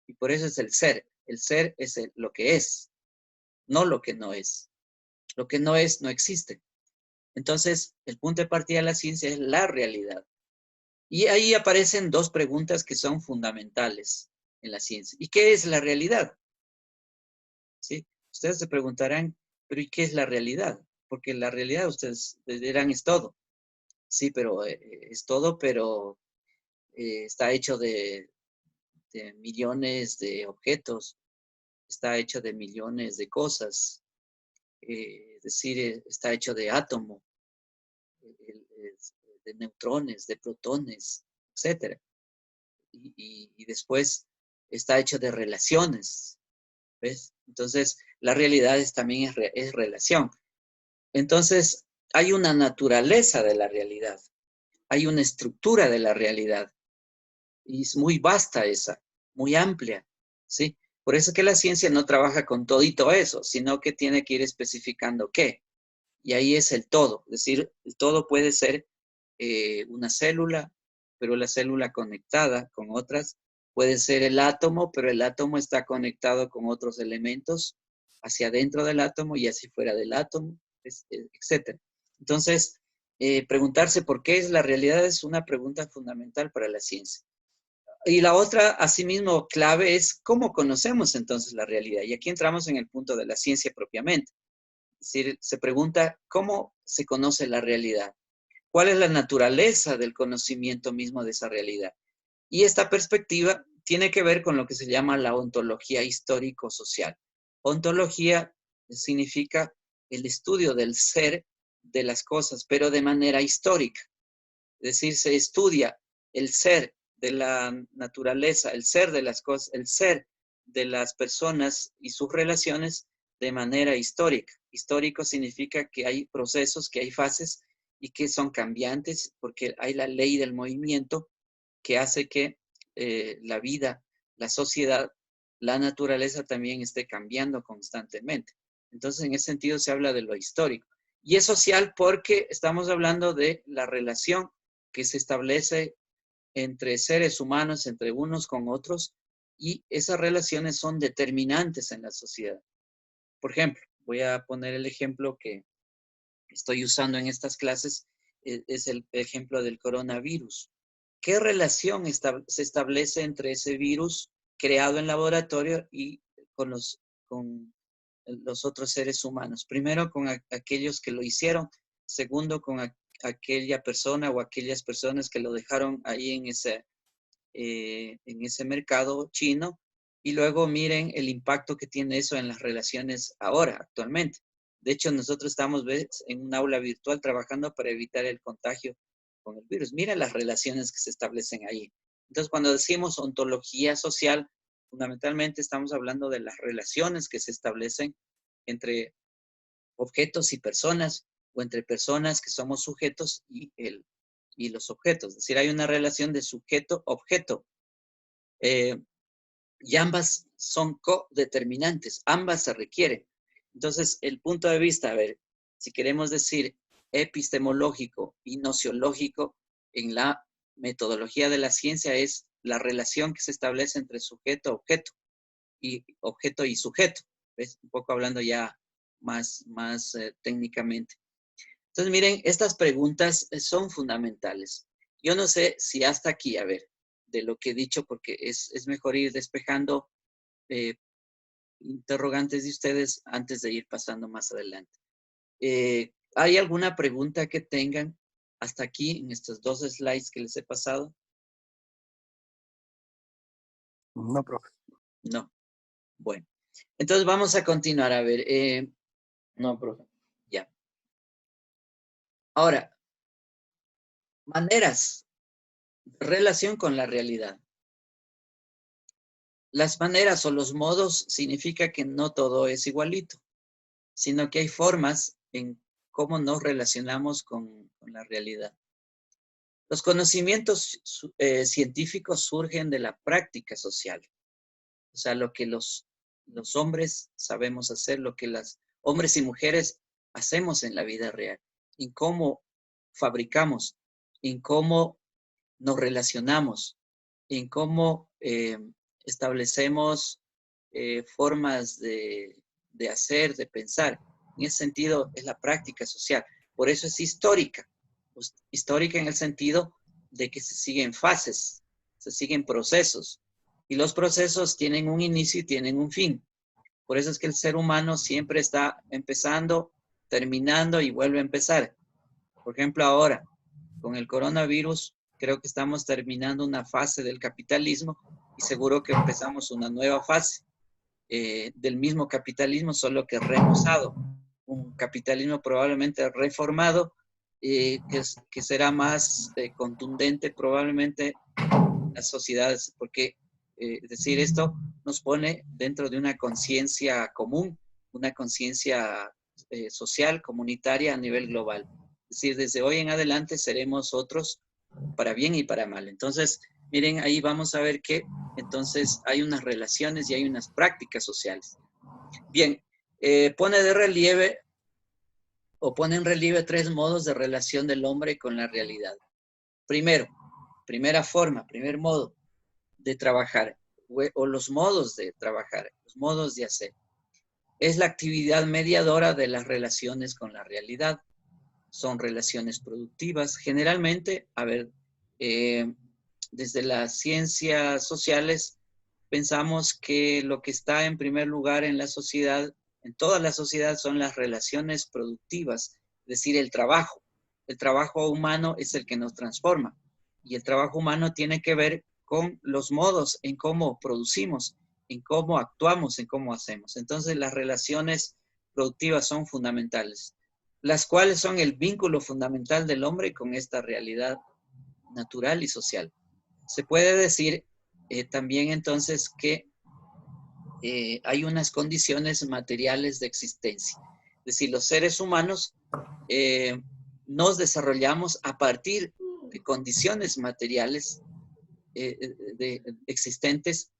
Y por eso es el ser. El ser es lo que es, no lo que no es. Lo que no es, no existe. Entonces, el punto de partida de la ciencia es la realidad. Y ahí aparecen dos preguntas que son fundamentales en la ciencia. ¿Y qué es la realidad? ¿Sí? Ustedes se preguntarán, ¿pero y qué es la realidad? Porque la realidad, ustedes dirán, es todo. Sí, pero es todo, pero está hecho de millones de objetos, está hecho de millones de cosas, es decir, está hecho de átomo, de neutrones, de protones, etcétera. Y después está hecho de relaciones, ¿ves? Entonces, la realidad también es relación. Entonces, hay una naturaleza de la realidad, hay una estructura de la realidad, y es muy vasta esa, muy amplia, ¿sí? Por eso que la ciencia no trabaja con todito eso, sino que tiene que ir especificando qué. Y ahí es el todo, es decir, el todo puede ser una célula, pero la célula conectada con otras, puede ser el átomo, pero el átomo está conectado con otros elementos hacia adentro del átomo y hacia fuera del átomo, etc. Entonces, preguntarse por qué es la realidad es una pregunta fundamental para la ciencia. Y la otra, asimismo, clave es cómo conocemos entonces la realidad. Y aquí entramos en el punto de la ciencia propiamente. Es decir, se pregunta cómo se conoce la realidad. ¿Cuál es la naturaleza del conocimiento mismo de esa realidad? Y esta perspectiva tiene que ver con lo que se llama la ontología histórico-social. Ontología significa el estudio del ser de las cosas, pero de manera histórica. Es decir, se estudia el ser de la naturaleza, el ser de las cosas, el ser de las personas y sus relaciones de manera histórica. Histórico significa que hay procesos, que hay fases y que son cambiantes, porque hay la ley del movimiento que hace que la vida, la sociedad, la naturaleza también esté cambiando constantemente. Entonces, en ese sentido se habla de lo histórico. Y es social porque estamos hablando de la relación que se establece entre seres humanos, entre unos con otros, y esas relaciones son determinantes en la sociedad. Por ejemplo, voy a poner el ejemplo que estoy usando en estas clases, es el ejemplo del coronavirus. ¿Qué relación se establece entre ese virus creado en laboratorio y con los otros seres humanos? Primero, con aquellos que lo hicieron. Segundo, con aquella persona o aquellas personas que lo dejaron ahí en ese mercado chino. Y luego miren el impacto que tiene eso en las relaciones ahora, actualmente. De hecho, nosotros estamos en un aula virtual trabajando para evitar el contagio con el virus. Miren las relaciones que se establecen ahí. Entonces, cuando decimos ontología social, fundamentalmente estamos hablando de las relaciones que se establecen entre objetos y personas, o entre personas que somos sujetos y los objetos. Es decir, hay una relación de sujeto-objeto. Y ambas son codeterminantes, ambas se requieren. Entonces, el punto de vista, a ver, si queremos decir epistemológico y nociológico, en la metodología de la ciencia es la relación que se establece entre sujeto-objeto y objeto y sujeto. ¿Ves? Un poco hablando ya más técnicamente. Entonces, miren, estas preguntas son fundamentales. Yo no sé si hasta aquí, a ver, de lo que he dicho, porque es mejor ir despejando interrogantes de ustedes antes de ir pasando más adelante. ¿Hay alguna pregunta que tengan hasta aquí en estos dos slides que les he pasado? No, profe. No. Bueno, entonces vamos a continuar. A ver, no, profe. Ya. Ahora, maneras de relación con la realidad. Las maneras o los modos significa que no todo es igualito, sino que hay formas en cómo nos relacionamos con la realidad. Los conocimientos científicos surgen de la práctica social. O sea, lo que los hombres sabemos hacer, lo que los hombres y mujeres hacemos en la vida real, en cómo fabricamos, en cómo nos relacionamos, en cómo establecemos formas de hacer, de pensar. En ese sentido, es la práctica social. Por eso es histórica. Pues, histórica en el sentido de que se siguen fases, se siguen procesos. Y los procesos tienen un inicio y tienen un fin. Por eso es que el ser humano siempre está empezando, terminando y vuelve a empezar. Por ejemplo, ahora, con el coronavirus, creo que estamos terminando una fase del capitalismo y seguro que empezamos una nueva fase del mismo capitalismo, solo que remozado. Un capitalismo probablemente reformado, que será más contundente probablemente en las sociedades, porque decir esto nos pone dentro de una conciencia común, una conciencia social, comunitaria a nivel global. Es decir, desde hoy en adelante seremos otros para bien y para mal. Entonces, miren, ahí vamos a ver que entonces hay unas relaciones y hay unas prácticas sociales. Bien, pone en relieve 3 modos de relación del hombre con la realidad. Primera forma, primer modo de trabajar, o los modos de trabajar, los modos de hacer. Es la actividad mediadora de las relaciones con la realidad. Son relaciones productivas. Generalmente, desde las ciencias sociales, pensamos que lo que está en primer lugar en la sociedad, en toda la sociedad, son las relaciones productivas, es decir, el trabajo. El trabajo humano es el que nos transforma. Y el trabajo humano tiene que ver con los modos en cómo producimos, en cómo actuamos, en cómo hacemos. Entonces, las relaciones productivas son fundamentales, las cuales son el vínculo fundamental del hombre con esta realidad natural y social. Se puede decir también entonces que hay unas condiciones materiales de existencia. Es decir, los seres humanos nos desarrollamos a partir de condiciones materiales existentes,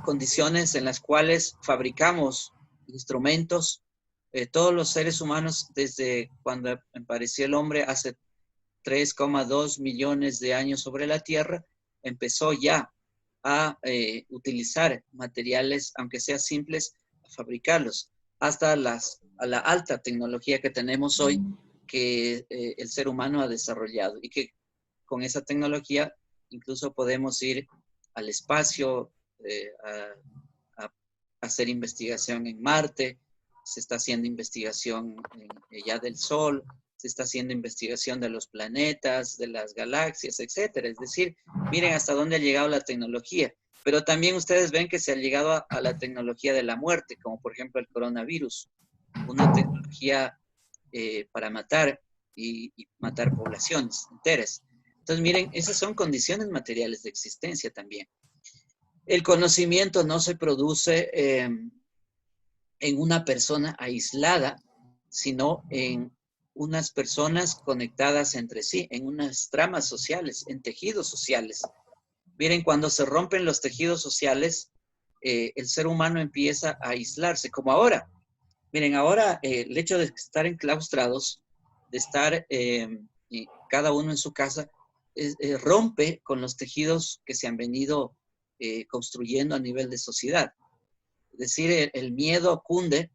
condiciones en las cuales fabricamos instrumentos. Todos los seres humanos, desde cuando apareció el hombre hace 3,2 millones de años sobre la Tierra, empezó ya a utilizar materiales, aunque sean simples, a fabricarlos, hasta a la alta tecnología que tenemos hoy, que el ser humano ha desarrollado, y que con esa tecnología incluso podemos ir al espacio, a hacer investigación en Marte. Se está haciendo investigación ya del Sol, se está haciendo investigación de los planetas, de las galaxias, etcétera. Es decir, miren hasta dónde ha llegado la tecnología. Pero también ustedes ven que se ha llegado a la tecnología de la muerte, como por ejemplo el coronavirus, una tecnología para matar y matar poblaciones enteras. Entonces, miren, esas son condiciones materiales de existencia también. El conocimiento no se produce en una persona aislada, sino en unas personas conectadas entre sí, en unas tramas sociales, en tejidos sociales. Miren, cuando se rompen los tejidos sociales, el ser humano empieza a aislarse, como ahora. Miren, ahora el hecho de estar enclaustrados, de estar cada uno en su casa, rompe con los tejidos que se han venido construyendo a nivel de sociedad. Es decir, el miedo cunde.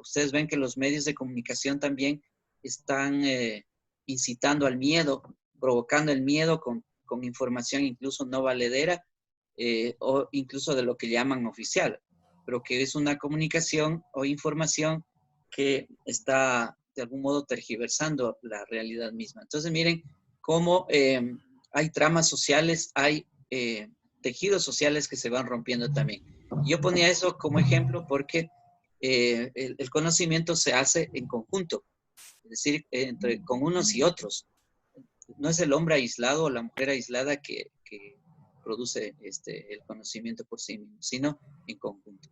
Ustedes ven que los medios de comunicación también están incitando al miedo, provocando el miedo con información incluso no valedera o incluso de lo que llaman oficial, pero que es una comunicación o información que está de algún modo tergiversando la realidad misma. Entonces miren cómo hay tramas sociales, hay tejidos sociales que se van rompiendo también. Yo ponía eso como ejemplo porque el conocimiento se hace en conjunto, es decir, con unos y otros. No es el hombre aislado o la mujer aislada que produce el conocimiento por sí mismo, sino en conjunto.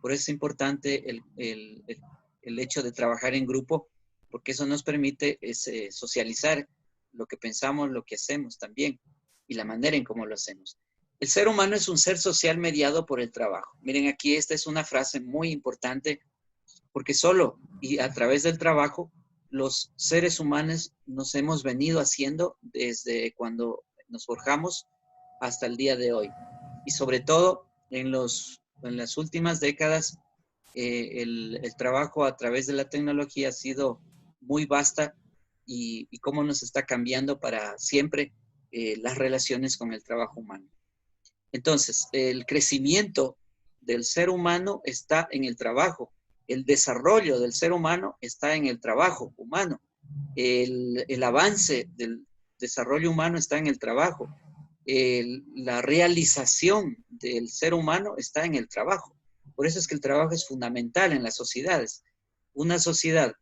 Por eso es importante el hecho de trabajar en grupo, porque eso nos permite socializar lo que pensamos, lo que hacemos también, y la manera en cómo lo hacemos. El ser humano es un ser social mediado por el trabajo. Miren, aquí esta es una frase muy importante, porque solo y a través del trabajo los seres humanos nos hemos venido haciendo desde cuando nos forjamos hasta el día de hoy. Y sobre todo en las últimas décadas, el trabajo a través de la tecnología ha sido muy vasta y cómo nos está cambiando para siempre las relaciones con el trabajo humano. Entonces, el crecimiento del ser humano está en el trabajo. El desarrollo del ser humano está en el trabajo humano. El avance del desarrollo humano está en el trabajo. La realización del ser humano está en el trabajo. Por eso es que el trabajo es fundamental en las sociedades. Una sociedad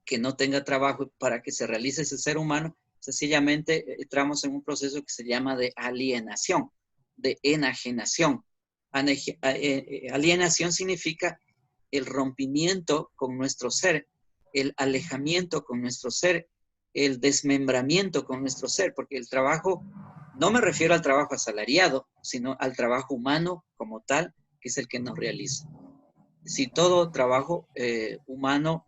que no tenga trabajo para que se realice ese ser humano, sencillamente entramos en un proceso que se llama de alienación, de enajenación. Alienación significa el rompimiento con nuestro ser, el alejamiento con nuestro ser, el desmembramiento con nuestro ser, porque el trabajo, no me refiero al trabajo asalariado, sino al trabajo humano como tal, que es el que nos realiza. Si todo trabajo humano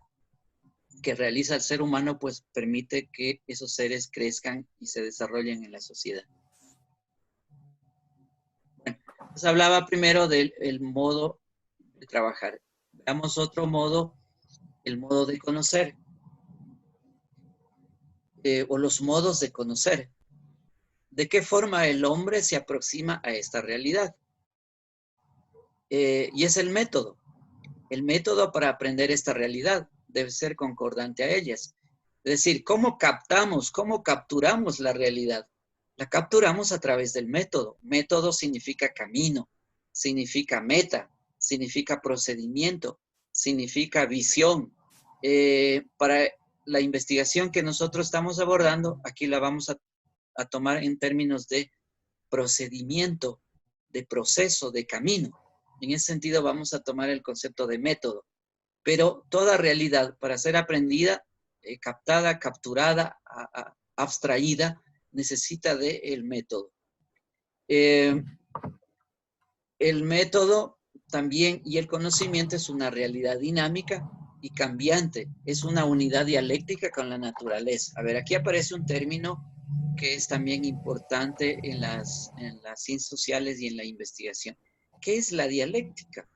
que realiza el ser humano, pues permite que esos seres crezcan y se desarrollen en la sociedad. Bueno, pues hablaba primero del modo de trabajar. Veamos otro modo, el modo de conocer, o los modos de conocer. ¿De qué forma el hombre se aproxima a esta realidad? Y es el método. El método para aprender esta realidad debe ser concordante a ellas. Es decir, ¿cómo captamos, cómo capturamos la realidad? La capturamos a través del método. Método significa camino, significa meta, significa procedimiento, significa visión. Para la investigación que nosotros estamos abordando, aquí la vamos a tomar en términos de procedimiento, de proceso, de camino. En ese sentido vamos a tomar el concepto de método. Pero toda realidad, para ser aprendida, captada, capturada, abstraída, necesita del método. El método también y el conocimiento es una realidad dinámica y cambiante. Es una unidad dialéctica con la naturaleza. A ver, aquí aparece un término que es también importante en las ciencias sociales y en la investigación. ¿Qué es la dialéctica?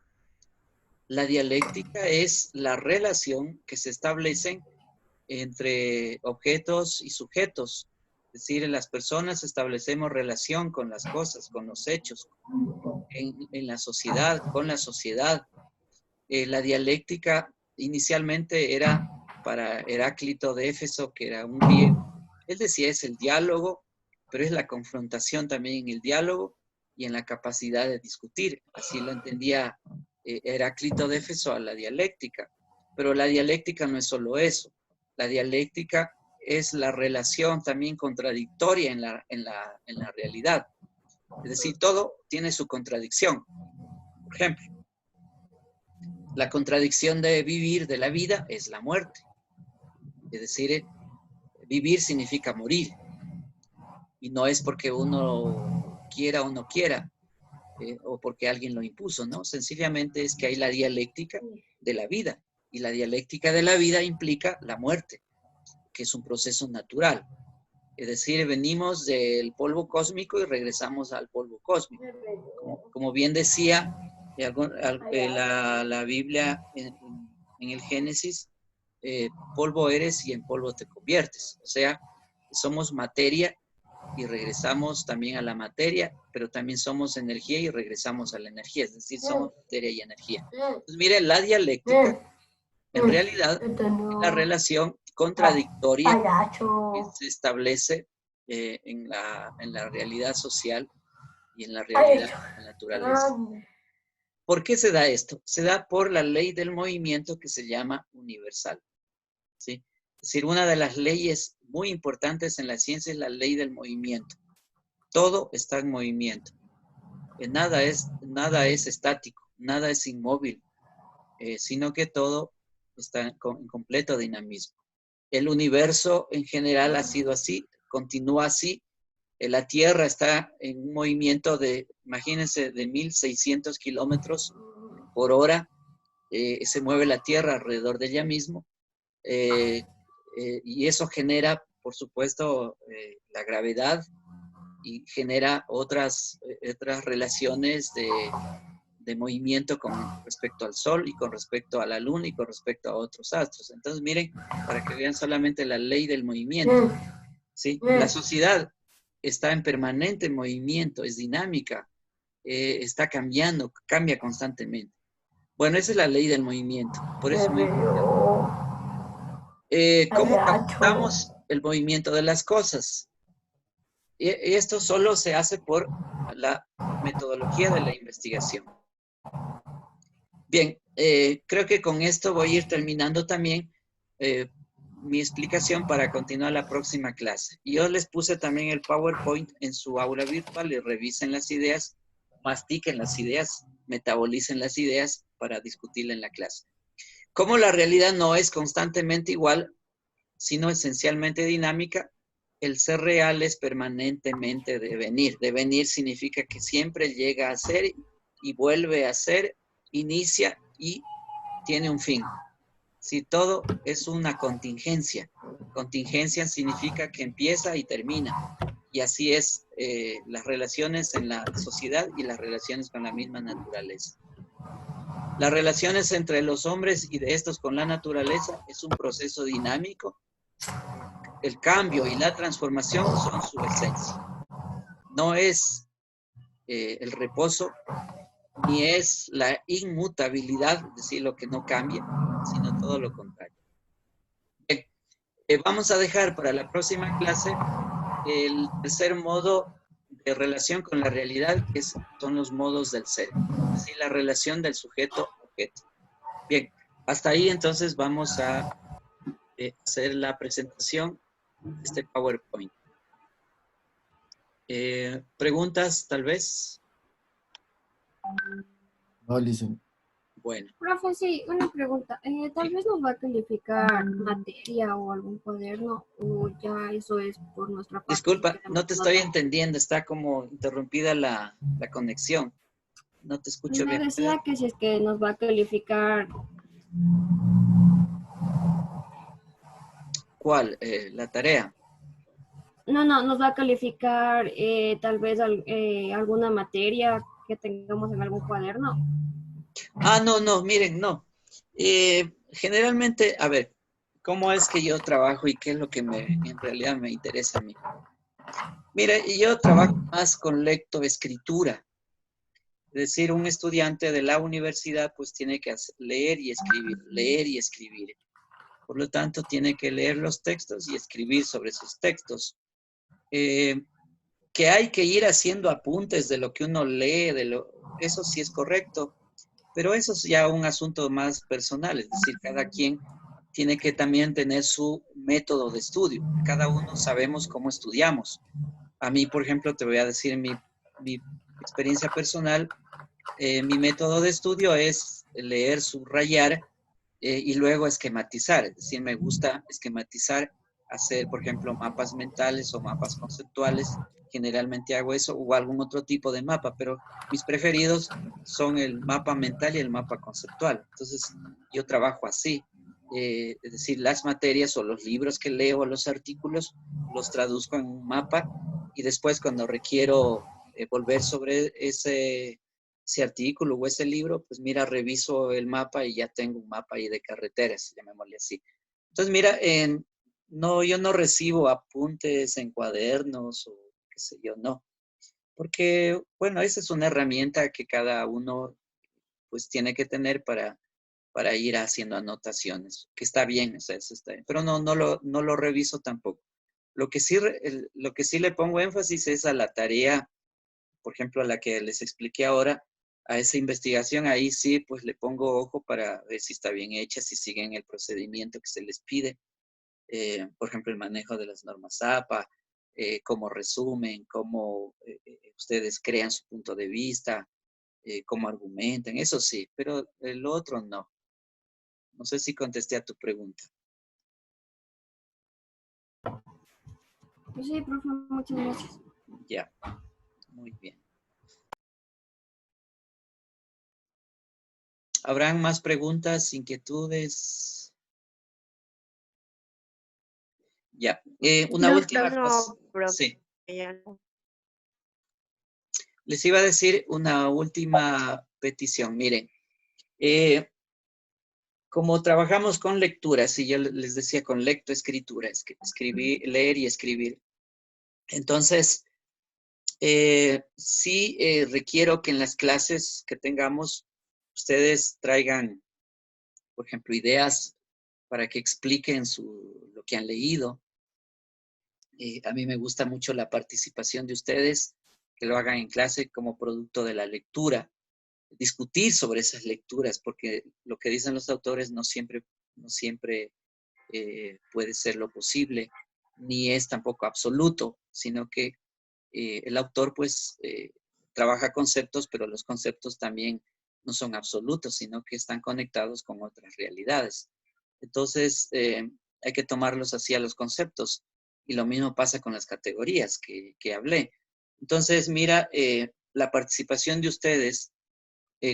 La dialéctica es la relación que se establece entre objetos y sujetos. Es decir, las personas establecemos relación con las cosas, con los hechos, en la sociedad, con la sociedad. La dialéctica inicialmente era para Heráclito de Éfeso, que era un griego. Él decía es el diálogo, pero es la confrontación también en el diálogo y en la capacidad de discutir. Así lo entendía Heráclito de Éfeso a la dialéctica. Pero la dialéctica no es solo eso. La dialéctica es la relación también contradictoria en la realidad. Es decir, todo tiene su contradicción. Por ejemplo, la contradicción de vivir, de la vida, es la muerte. Es decir, vivir significa morir. Y no es porque uno quiera o no quiera, o porque alguien lo impuso, ¿no? Sencillamente es que hay la dialéctica de la vida. Y la dialéctica de la vida implica la muerte, que es un proceso natural. Es decir, venimos del polvo cósmico y regresamos al polvo cósmico. Como bien decía la Biblia en el Génesis, polvo eres y en polvo te conviertes. O sea, somos materia y regresamos también a la materia, pero también somos energía y regresamos a la energía. Es decir, somos materia y energía. Entonces, miren, la dialéctica en realidad es la relación contradictoria que se establece en la realidad social y en la realidad de la naturaleza. ¿Por qué se da esto? Se da por la ley del movimiento que se llama universal, ¿sí? Es decir, una de las leyes muy importantes en la ciencia es la ley del movimiento. Todo está en movimiento. Nada es estático, nada es inmóvil, sino que todo está en completo dinamismo. El universo en general ha sido así, continúa así. La Tierra está en un movimiento de, imagínense, de 1.600 kilómetros por hora. se mueve la Tierra alrededor de ella mismo, y eso genera, por supuesto, la gravedad y genera otras relaciones de movimiento con respecto al Sol y con respecto a la Luna y con respecto a otros astros. Entonces, miren, para que vean solamente la ley del movimiento, ¿sí? La sociedad está en permanente movimiento, es dinámica, está cambiando, cambia constantemente. Bueno, esa es la ley del movimiento. Por eso es muy importante. ¿Cómo captamos el movimiento de las cosas? Esto solo se hace por la metodología de la investigación. Bien, creo que con esto voy a ir terminando también mi explicación para continuar la próxima clase. Yo les puse también el PowerPoint en su aula virtual y revisen las ideas, mastiquen las ideas, metabolicen las ideas para discutirla en la clase. Como la realidad no es constantemente igual, sino esencialmente dinámica, el ser real es permanentemente devenir. Devenir significa que siempre llega a ser y vuelve a ser, inicia y tiene un fin. Si todo es una contingencia. Contingencia significa que empieza y termina. Y así es las relaciones en la sociedad y las relaciones con la misma naturaleza. Las relaciones entre los hombres y de estos con la naturaleza es un proceso dinámico. El cambio y la transformación son su esencia. No es el reposo, ni es la inmutabilidad, es decir, lo que no cambia, sino todo lo contrario. Bien, vamos a dejar para la próxima clase el tercer modo de relación con la realidad, que son los modos del ser, es decir, la relación del sujeto-objeto. Bien, hasta ahí entonces vamos a hacer la presentación de este PowerPoint. ¿Preguntas, tal vez? No, listen. Bueno. Profe, sí, una pregunta. Tal vez nos va a calificar materia o algún cuaderno, o ya eso es por nuestra parte. Disculpa, no te estoy entendiendo, está como interrumpida la conexión. No te escucho Me bien. decía que si es que nos va a calificar. ¿Cuál? ¿La tarea? No, nos va a calificar tal vez alguna materia que tengamos en algún cuaderno. Ah, no, miren, no. Generalmente, a ver, ¿cómo es que yo trabajo y qué es lo que en realidad me interesa a mí? Mira, yo trabajo más con lectoescritura. Es decir, un estudiante de la universidad pues tiene que leer y escribir. Por lo tanto, tiene que leer los textos y escribir sobre esos textos. Que hay que ir haciendo apuntes de lo que uno lee, eso sí es correcto, pero eso es ya un asunto más personal, es decir, cada quien tiene que también tener su método de estudio. Cada uno sabemos cómo estudiamos. A mí, por ejemplo, te voy a decir mi experiencia personal. Mi método de estudio es leer, subrayar y luego esquematizar. Es decir, me gusta esquematizar, hacer, por ejemplo, mapas mentales o mapas conceptuales. Generalmente hago eso o algún otro tipo de mapa, pero mis preferidos son el mapa mental y el mapa conceptual. Entonces, yo trabajo así. Es decir, las materias o los libros que leo, los artículos, los traduzco en un mapa y después cuando requiero volver sobre ese artículo o ese libro, pues mira, reviso el mapa y ya tengo un mapa ahí de carreteras, llamémosle así. Entonces, mira, yo no recibo apuntes en cuadernos o qué sé yo, no. Porque, bueno, esa es una herramienta que cada uno pues tiene que tener para ir haciendo anotaciones, que está bien, o sea, eso está bien. Pero no lo reviso tampoco. Lo que sí le pongo énfasis es a la tarea, por ejemplo, a la que les expliqué ahora, a esa investigación, ahí sí, pues le pongo ojo para ver si está bien hecha, si siguen el procedimiento que se les pide. Por ejemplo, el manejo de las normas APA, cómo resumen, cómo ustedes crean su punto de vista, cómo argumentan, eso sí, pero el otro no. No sé si contesté a tu pregunta. Pues sí, profe, muchas gracias. Ya, muy bien. ¿Habrán más preguntas, inquietudes? Ya. Una No, última no, cosa. profe, Sí. ya no. Les iba a decir una última petición. Miren, como trabajamos con lecturas, y yo les decía con lectoescritura, escribir, leer y escribir. Entonces, sí requiero que en las clases que tengamos, ustedes traigan, por ejemplo, ideas para que expliquen lo que han leído. A mí me gusta mucho la participación de ustedes, que lo hagan en clase como producto de la lectura. Discutir sobre esas lecturas, porque lo que dicen los autores no siempre puede ser lo posible, ni es tampoco absoluto, sino que el autor pues trabaja conceptos, pero los conceptos también no son absolutos, sino que están conectados con otras realidades. Entonces, hay que tomarlos así a los conceptos, y lo mismo pasa con las categorías que hablé. Entonces, mira, la participación de ustedes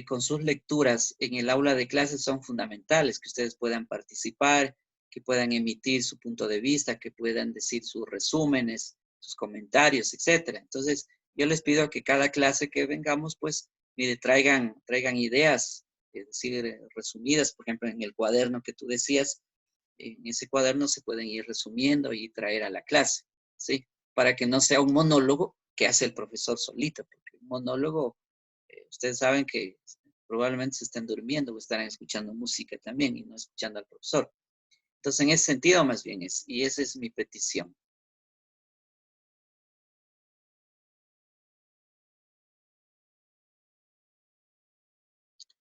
con sus lecturas en el aula de clases son fundamentales, que ustedes puedan participar, que puedan emitir su punto de vista, que puedan decir sus resúmenes, sus comentarios, etcétera. Entonces, yo les pido a que cada clase que vengamos, pues, mire, traigan ideas, es decir, resumidas, por ejemplo, en el cuaderno que tú decías, en ese cuaderno se pueden ir resumiendo y traer a la clase, ¿sí? Para que no sea un monólogo que hace el profesor solito, porque un monólogo ustedes saben que probablemente se estén durmiendo o estarán escuchando música también y no escuchando al profesor. Entonces, en ese sentido, más bien y esa es mi petición.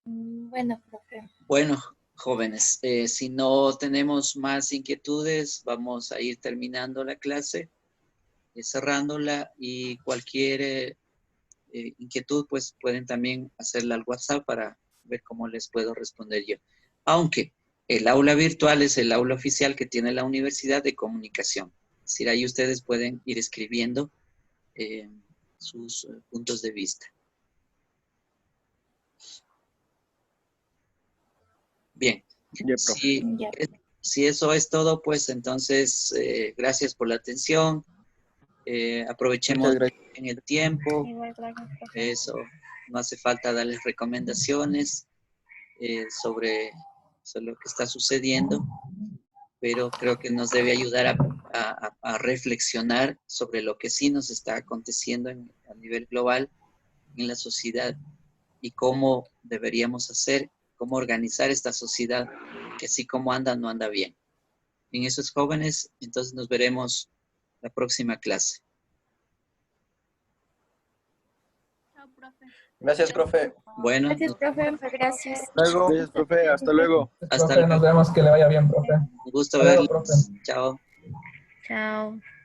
Bueno, profe. Bueno, jóvenes, si no tenemos más inquietudes, vamos a ir terminando la clase, cerrándola, y cualquier inquietud, pues pueden también hacerla al WhatsApp para ver cómo les puedo responder yo. Aunque el aula virtual es el aula oficial que tiene la Universidad de Comunicación. Es decir, ahí ustedes pueden ir escribiendo sus puntos de vista. Bien, Ya, profe. si eso es todo, pues entonces, gracias por la atención. Aprovechemos Muchas gracias. en el tiempo. Igual, gracias, profe. Eso, no hace falta darles recomendaciones sobre lo que está sucediendo, pero creo que nos debe ayudar a reflexionar sobre lo que sí nos está aconteciendo a nivel global en la sociedad, y cómo deberíamos hacer, cómo organizar esta sociedad, que así como anda, no anda bien. En esos jóvenes, entonces nos veremos la próxima clase. Gracias, profe. Bueno, Gracias, profe. Gracias. Luego. Gracias, profe. Hasta luego. hasta Profe, nos luego. vemos, que le vaya bien, profe. Un gusto Hasta luego, verlos. profe. Chao. Chao.